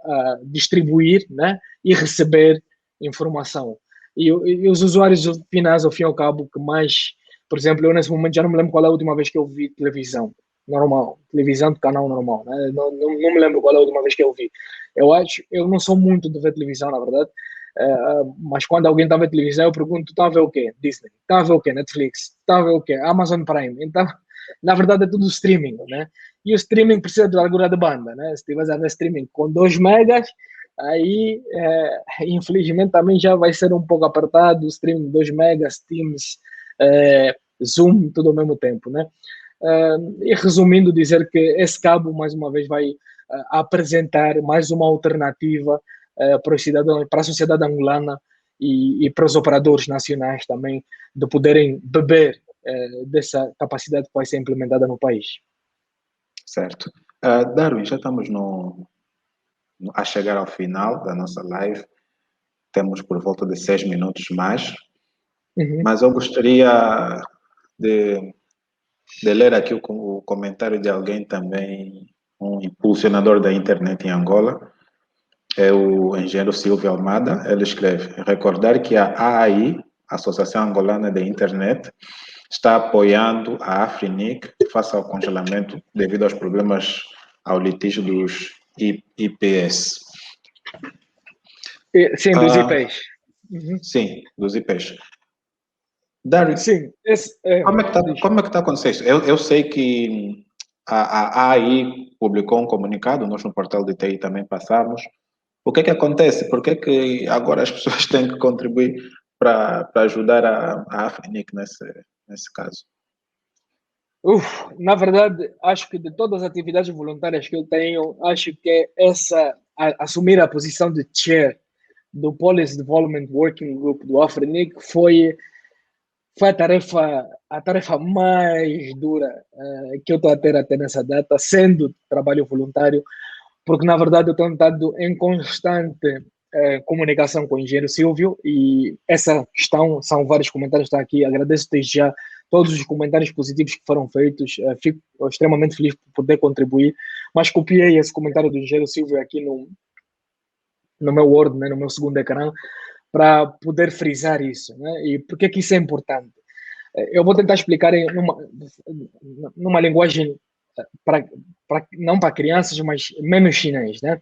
distribuir, né, e receber informação. E os usuários finais, ao fim e ao cabo, que mais... Por exemplo, eu nesse momento já não me lembro qual é a última vez que eu vi televisão normal, televisão de canal normal, né? Não me lembro qual é a última vez que eu vi. Eu não sou muito de ver televisão, na verdade, mas quando alguém está a ver televisão, eu pergunto, está a ver o quê? Disney. Está a ver o quê? Netflix. Está a ver o quê? Amazon Prime. Então, na verdade, é tudo streaming, né? E o streaming precisa de largura de banda, né? Se estiveres a ver streaming com 2 megas, aí, infelizmente, também já vai ser um pouco apertado, o streaming 2 megas, Teams, Zoom, tudo ao mesmo tempo, né? E resumindo, dizer que esse cabo, mais uma vez, vai apresentar mais uma alternativa para os cidadãos, para a sociedade angolana e para os operadores nacionais também, de poderem beber dessa capacidade que vai ser implementada no país. Certo. Darwin, já estamos a chegar ao final da nossa live. Temos por volta de 6 minutos mais. Mas eu gostaria de ler aqui o comentário de alguém também, um impulsionador da internet em Angola, é o engenheiro Silvio Almada. Ele escreve: recordar que a AAI, Associação Angolana de Internet, está apoiando a Afrinic face ao congelamento devido aos problemas ao litígio dos IPs. Sim, dos IPs. Sim, dos IPs. Darwin, sim, como é que está acontecendo isso? Eu sei que a AI publicou um comunicado, nós no portal de TI também passamos. O que é que acontece? Por que é que agora as pessoas têm que contribuir para ajudar a Afrinic nesse caso? Na verdade, acho que de todas as atividades voluntárias que eu tenho, acho que assumir a posição de chair do Policy Development Working Group do Afrinic foi a tarefa mais dura que eu estou a ter até nessa data, sendo trabalho voluntário, porque na verdade eu tenho estado em constante comunicação com o engenheiro Silvio, e essa questão, são vários comentários que estão aqui, agradeço desde já todos os comentários positivos que foram feitos, fico extremamente feliz por poder contribuir, mas copiei esse comentário do engenheiro Silvio aqui no meu Word, né, no meu segundo ecrã, para poder frisar isso, né? E por que isso é importante? Eu vou tentar explicar numa linguagem não para crianças, mas menos chinês, né?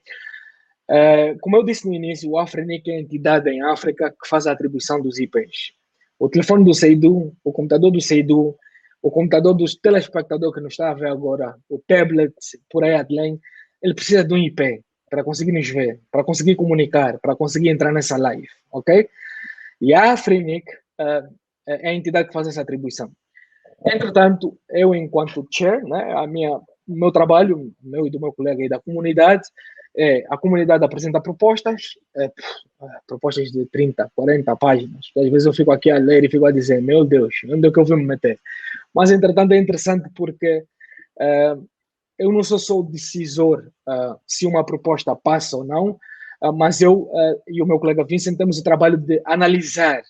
Como eu disse no início, o Afrinic é a entidade em África que faz a atribuição dos IPs. O telefone do Seidu, o computador do Seidu, o computador dos telespectadores que nos está a ver agora, o tablet, por aí além, ele precisa de um IP para conseguir nos ver, para conseguir comunicar, para conseguir entrar nessa live, ok? E a Afrinic é a entidade que faz essa atribuição. Entretanto, eu, enquanto chair, né, o meu trabalho, meu e do meu colega aí da comunidade, a comunidade apresenta propostas, propostas de 30, 40 páginas. Às vezes eu fico aqui a ler e fico a dizer, meu Deus, onde é que eu vou me meter? Mas, entretanto, é interessante porque eu não sou só o decisor se uma proposta passa ou não, mas eu e o meu colega Vincent temos o trabalho de analisar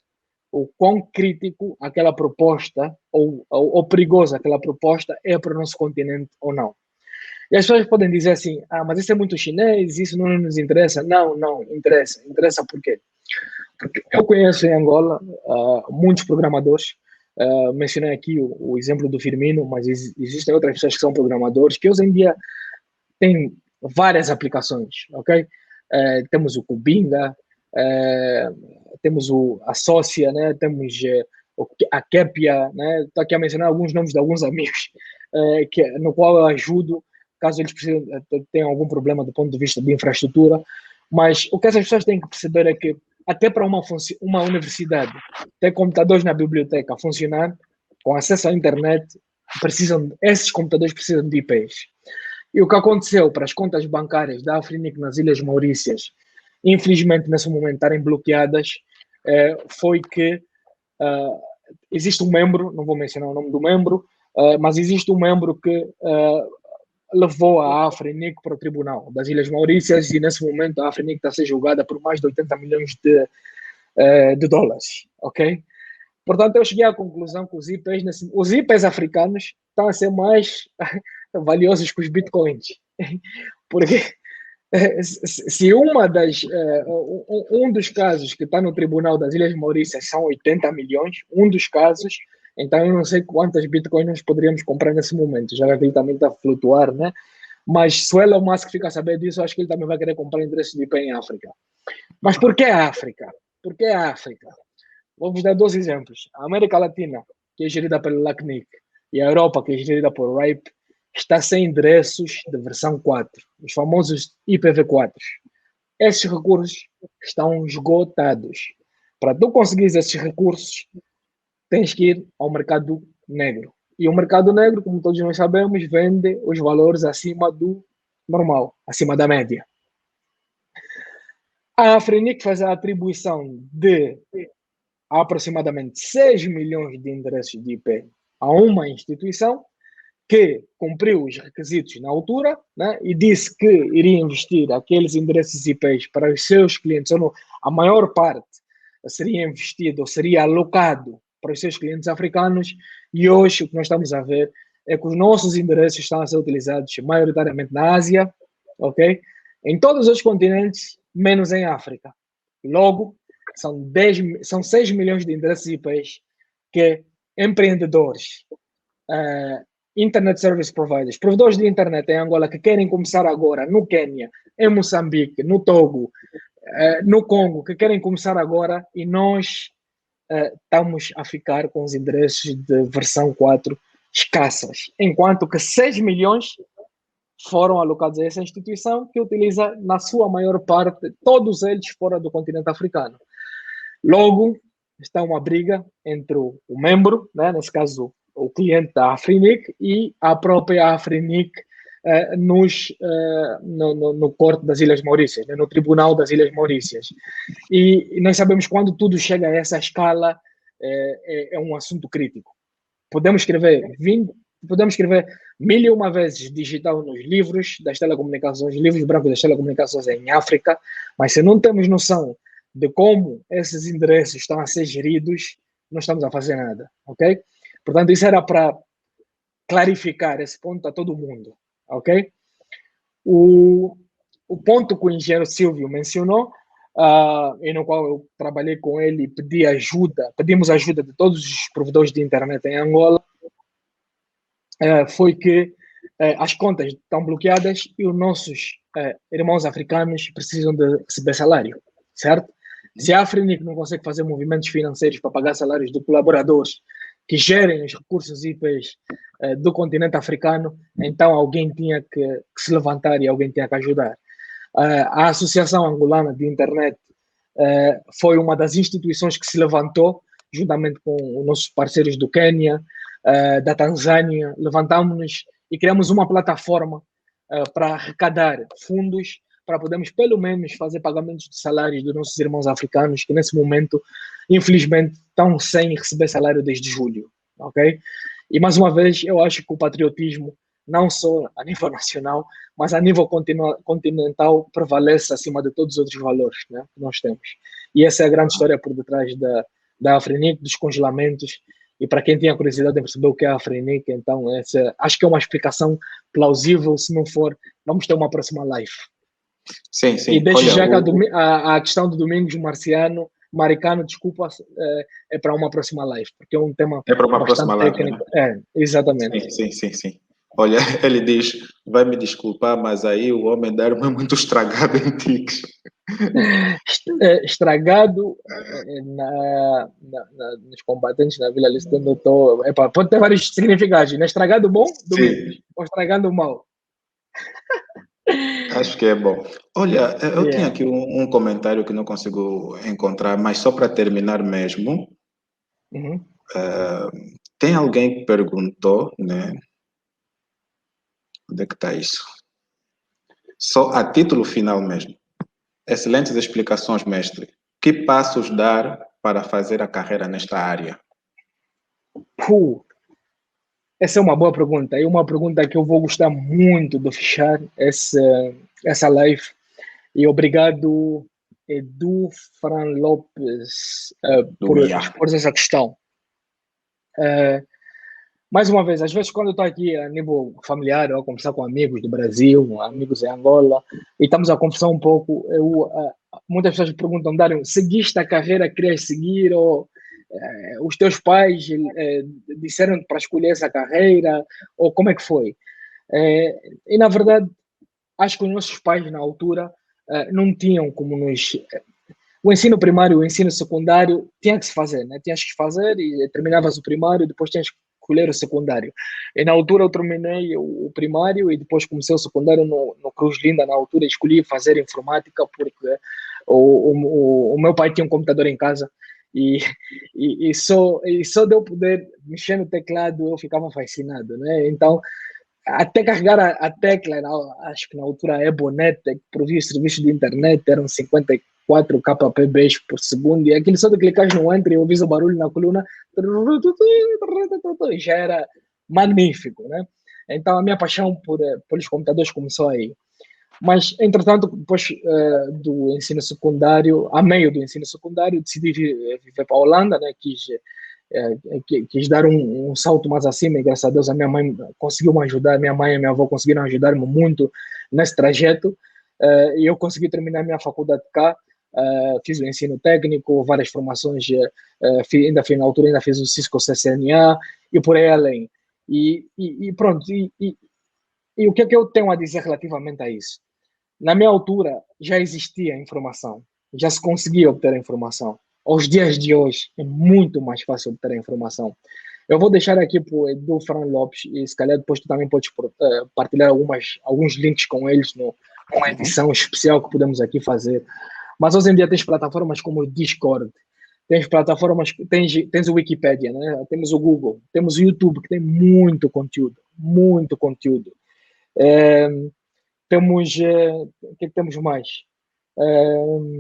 o quão crítico aquela proposta ou perigosa aquela proposta é para o nosso continente ou não. E as pessoas podem dizer assim, mas isso é muito chinês, isso não nos interessa. Não, interessa. Interessa por quê? Porque eu conheço em Angola muitos programadores, mencionei aqui o exemplo do Firmino, mas existem outras pessoas que são programadores, que hoje em dia têm várias aplicações, ok? Temos o Kubinga, temos a Sócia, né? Temos a Kepia, né? Estou aqui a mencionar alguns nomes de alguns amigos, no qual eu ajudo, caso eles tenham algum problema do ponto de vista de infraestrutura. Mas o que essas pessoas têm que perceber é que até para uma universidade ter computadores na biblioteca a funcionar, com acesso à internet, esses computadores precisam de IPs. E o que aconteceu para as contas bancárias da Afrinic nas Ilhas Maurícias, infelizmente nesse momento estarem bloqueadas, foi que existe um membro, não vou mencionar o nome do membro, mas existe um membro que levou a Afrinic para o Tribunal das Ilhas Maurícias e nesse momento a Afrinic está a ser julgada por mais de 80 milhões de dólares, ok? Portanto, eu cheguei à conclusão que os IPs africanos estão a ser mais valiosos que os bitcoins, porque se um dos casos que está no Tribunal das Ilhas Maurícias são 80 milhões, um dos casos, então eu não sei quantas bitcoins nós poderíamos comprar nesse momento, já que ele também está a flutuar, né? Mas se o Elon Musk fica a saber disso, eu acho que ele também vai querer comprar endereços de IP em África. Mas por que a África? Por que a África? Vamos dar 2 exemplos. A América Latina, que é gerida pelo LACNIC, e a Europa, que é gerida por RIPE, está sem endereços de versão 4, os famosos IPv4. Esses recursos estão esgotados. Para tu conseguires esses recursos, tens que ir ao mercado negro. E o mercado negro, como todos nós sabemos, vende os valores acima do normal, acima da média. A Afrinic faz a atribuição de aproximadamente 6 milhões de endereços de IP a uma instituição que cumpriu os requisitos na altura, né, e disse que iria investir aqueles endereços IPs para os seus clientes, ou não, a maior parte seria investido ou seria alocado para os seus clientes africanos, e hoje o que nós estamos a ver é que os nossos endereços estão a ser utilizados maioritariamente na Ásia, ok? Em todos os continentes, menos em África. Logo, são 6 milhões de endereços IPs que empreendedores, Internet Service Providers, provedores de internet em Angola que querem começar agora no Quênia, em Moçambique, no Togo, no Congo, que querem começar agora, e nós estamos a ficar com os endereços de versão 4 escassas, enquanto que 6 milhões foram alocados a essa instituição que utiliza, na sua maior parte, todos eles fora do continente africano. Logo, está uma briga entre o membro, né, nesse caso o cliente da Afrinic, e a própria Afrinic no Corte das Ilhas Maurícias, né, no Tribunal das Ilhas Maurícias. E nós sabemos que quando tudo chega a essa escala, é um assunto crítico. Podemos escrever 1001 vezes digital nos livros das telecomunicações, livros brancos das telecomunicações em África, mas se não temos noção de como esses endereços estão a ser geridos, não estamos a fazer nada, ok? Portanto, isso era para clarificar esse ponto a todo mundo, ok? O ponto que o engenheiro Silvio mencionou, e no qual eu trabalhei com ele e pedimos ajuda de todos os provedores de internet em Angola, foi que as contas estão bloqueadas e os nossos irmãos africanos precisam de receber salário, certo? Se a Afrinic não consegue fazer movimentos financeiros para pagar salários de colaboradores que gerem os recursos IPs do continente africano, então alguém tinha que se levantar e alguém tinha que ajudar. A Associação Angolana de Internet foi uma das instituições que se levantou, juntamente com os nossos parceiros do Quênia, da Tanzânia, levantámos-nos e criamos uma plataforma para arrecadar fundos para podermos, pelo menos, fazer pagamentos de salários dos nossos irmãos africanos, que nesse momento, infelizmente, estão sem receber salário desde julho, ok? E, mais uma vez, eu acho que o patriotismo, não só a nível nacional, mas a nível continental, prevalece acima de todos os outros valores, né, que nós temos. E essa é a grande história por detrás da Afrinic, dos congelamentos. E para quem tinha curiosidade em perceber o que é a Afrinic, então acho que é uma explicação plausível. Se não for, vamos ter uma próxima live. Sim, sim. E deixo já que a questão do Domingos Maricano, desculpa, é para uma próxima live, porque é um tema bastante técnico. Né? Exatamente. Sim. Olha, ele diz, vai me desculpar, mas aí o homem da arma é muito estragado em tics. Estragado nos combatentes na Vila Listano, pode ter vários significados, né? Estragado bom, Domingos, ou estragado mal. Acho que é bom. Olha, eu tinha aqui um comentário que não consigo encontrar, mas só para terminar mesmo, tem alguém que perguntou, né? Onde é que está isso? Só a título final mesmo. Excelentes explicações, mestre. Que passos dar para fazer a carreira nesta área? Essa é uma boa pergunta. É uma pergunta que eu vou gostar muito de fechar essa live. E obrigado, Edu Fran Lopes, por essa questão. Mais uma vez, às vezes quando eu estou aqui a nível familiar, eu a conversar com amigos do Brasil, amigos em Angola, e estamos a conversar um pouco, muitas pessoas me perguntam, Dário, seguiste a carreira que querias seguir, ou os teus pais disseram para escolher essa carreira, ou como é que foi? E na verdade, acho que os nossos pais na altura não tinham como nos... O ensino primário, o ensino secundário tinha que se fazer, né? Tinhas que fazer e terminavas o primário, depois tinhas que escolher o secundário. E na altura eu terminei o primário e depois comecei o secundário no Cruz Linda. Na altura escolhi fazer informática porque o meu pai tinha um computador em casa e só de eu poder mexer no teclado eu ficava fascinado, né? Então, até carregar a tecla, acho que na altura a Ebonet, que provia o serviço de internet, eram 54 kbps por segundo, e aquilo só de clicar no enter e ouvir o barulho na coluna, já era magnífico, né? Então a minha paixão pelos computadores começou aí. Mas, entretanto, depois do ensino secundário, a meio do ensino secundário, decidi viver para a Holanda, né? Quis dar um salto mais acima e graças a Deus a minha mãe conseguiu me ajudar, minha mãe e minha avó conseguiram ajudar-me muito nesse trajeto e eu consegui terminar minha faculdade cá, fiz o ensino técnico, várias formações, na altura ainda fiz o Cisco CCNA e por aí além. E pronto, e o que é que eu tenho a dizer relativamente a isso? Na minha altura já existia informação, já se conseguia obter a informação. Aos dias de hoje é muito mais fácil obter a informação. Eu vou deixar aqui para o Edu Fran Lopes e se calhar depois tu também podes partilhar alguns links com eles com a edição especial que podemos aqui fazer. Mas hoje em dia tens plataformas como o Discord, tens plataformas, tens o Wikipedia, né? Temos o Google, temos o YouTube que tem muito conteúdo, muito conteúdo. Temos, o que temos mais?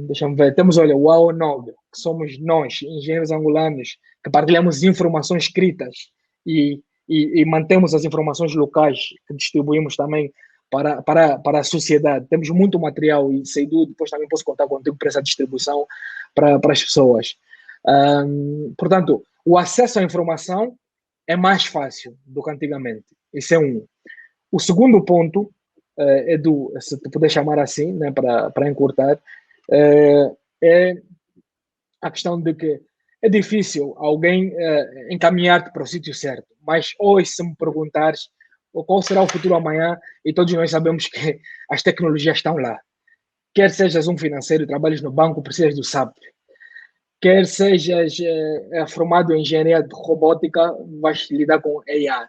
Deixa-me ver, temos, olha, o AONOG, que somos nós, engenheiros angolanos, que partilhamos informações escritas e mantemos as informações locais que distribuímos também para a sociedade. Temos muito material e Seidu, depois também posso contar contigo para essa distribuição para as pessoas. Portanto, o acesso à informação é mais fácil do que antigamente. Isso é um. O segundo ponto, Edu, se tu puder chamar assim, né, para encurtar, é a questão de que é difícil alguém encaminhar-te para o sítio certo, mas hoje se me perguntares qual será o futuro amanhã, e todos nós sabemos que as tecnologias estão lá. Quer sejas um financeiro e trabalhes no banco, precisas do SAP. Quer sejas formado em engenharia de robótica, vais lidar com AI, a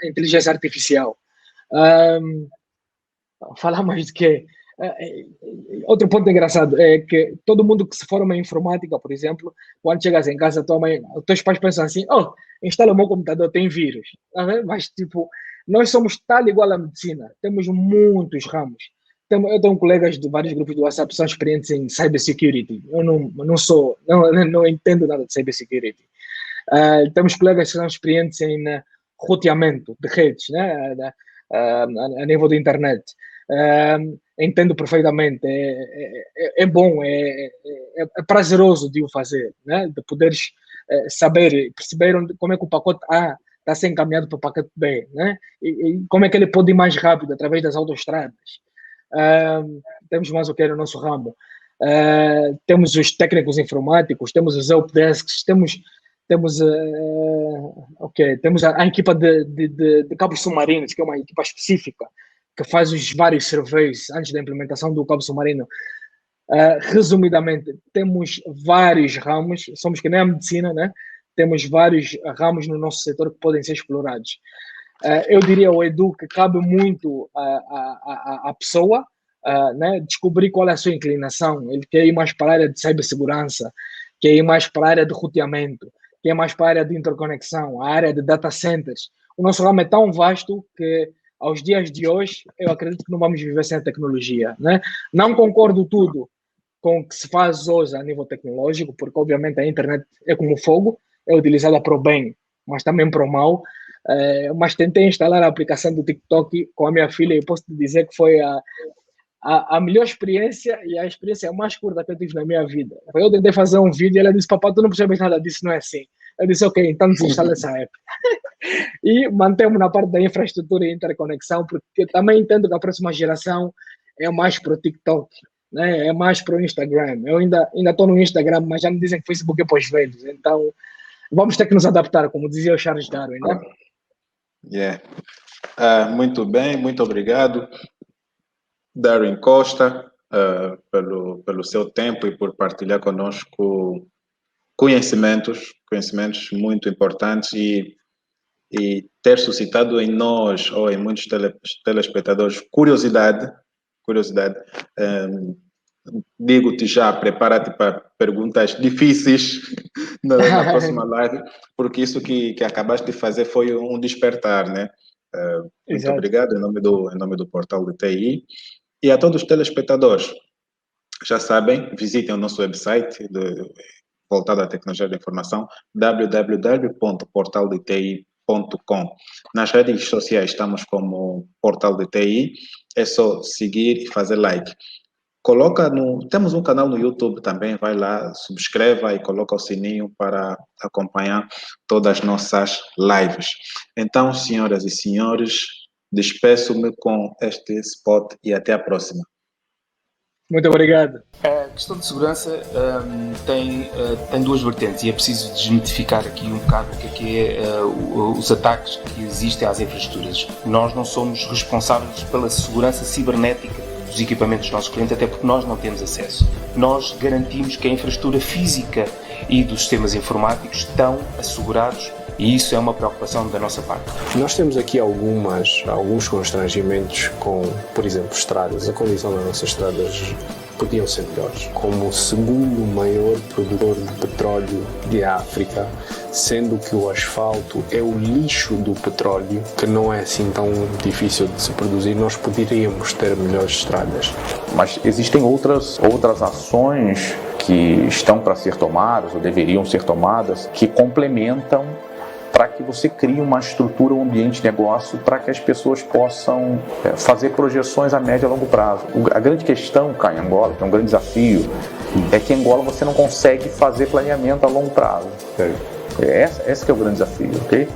inteligência artificial. Falar mais de quê? Outro ponto engraçado é que todo mundo que se forma em informática, por exemplo, quando chegas em casa, tua mãe, os teus pais pensam assim, instala o meu computador, tem vírus. Mas, tipo, nós somos tal igual à medicina, temos muitos ramos. Eu tenho colegas de vários grupos do WhatsApp que são experientes em cybersecurity. Eu não entendo nada de cybersecurity. Temos colegas que são experientes em roteamento de redes, né? A nível da internet. Entendo perfeitamente. É bom, é prazeroso de o fazer, né? De poderes saber, perceber como é que o pacote A está a ser encaminhado para o pacote B, né? E como é que ele pode ir mais rápido através das autoestradas. Temos mais o que é no nosso ramo. Temos os técnicos informáticos, temos os helpdesks, temos a equipa de cabos submarinos, que é uma equipa específica que faz os vários surveys antes da implementação do cabo submarino. Resumidamente, temos vários ramos, somos que nem a medicina, né? Temos vários ramos no nosso setor que podem ser explorados. Eu diria ao Edu que cabe muito à pessoa, né? Descobrir qual é a sua inclinação. Ele quer ir mais para a área de cibersegurança, quer ir mais para a área de roteamento, quer ir mais para a área de interconexão, a área de data centers. O nosso ramo é tão vasto que, aos dias de hoje, eu acredito que não vamos viver sem a tecnologia, né? Não concordo tudo com o que se faz hoje a nível tecnológico, porque, obviamente, a internet é como fogo, é utilizada para o bem, mas também para o mal. Mas tentei instalar a aplicação do TikTok com a minha filha e posso te dizer que foi a melhor experiência e a experiência mais curta que eu tive na minha vida. Eu tentei fazer um vídeo e ela disse: papai, tu não percebes nada disso, não é assim. Eu disse: ok, então desinstala essa app. E mantemos na parte da infraestrutura e interconexão, porque também entendo que a próxima geração é mais para o TikTok, né? É mais para o Instagram. Eu ainda estou no Instagram, mas já me dizem que o Facebook é para os velhos. Então, vamos ter que nos adaptar, como dizia o Charles Darwin, né? Muito bem, muito obrigado, Darwin Costa, pelo seu tempo e por partilhar conosco conhecimentos muito importantes e ter suscitado em nós ou em muitos telespectadores curiosidade. Digo-te já, prepara-te para perguntas difíceis na próxima live, porque isso que acabaste de fazer foi um despertar, né? Muito obrigado em nome do Portal de TI. E a todos os telespectadores, já sabem, visitem o nosso website voltado à tecnologia da informação, www.portaldeti.com. Nas redes sociais estamos como Portal de TI, é só seguir e fazer like. Temos um canal no YouTube também, vai lá, subscreva e coloca o sininho para acompanhar todas as nossas lives. Então, senhoras e senhores, despeço-me com este spot e até a próxima. Muito obrigado. A questão de segurança tem duas vertentes e é preciso desmitificar aqui um bocado o que é os ataques que existem às infraestruturas. Nós não somos responsáveis pela segurança cibernética dos equipamentos dos nossos clientes, até porque nós não temos acesso. Nós garantimos que a infraestrutura física e dos sistemas informáticos estão assegurados e isso é uma preocupação da nossa parte. Nós temos aqui alguns constrangimentos com, por exemplo, estradas. A condição das nossas estradas podiam ser melhores. Como o segundo maior produtor de petróleo de África, sendo que o asfalto é o lixo do petróleo, que não é assim tão difícil de se produzir, nós poderíamos ter melhores estradas. Mas existem outras ações que estão para ser tomadas, ou deveriam ser tomadas, que complementam para que você crie uma estrutura, um ambiente de negócio para que as pessoas possam fazer projeções a médio e a longo prazo. A grande questão cá em Angola, que é um grande desafio, é que em Angola você não consegue fazer planeamento a longo prazo. Esse que é o grande desafio, ok?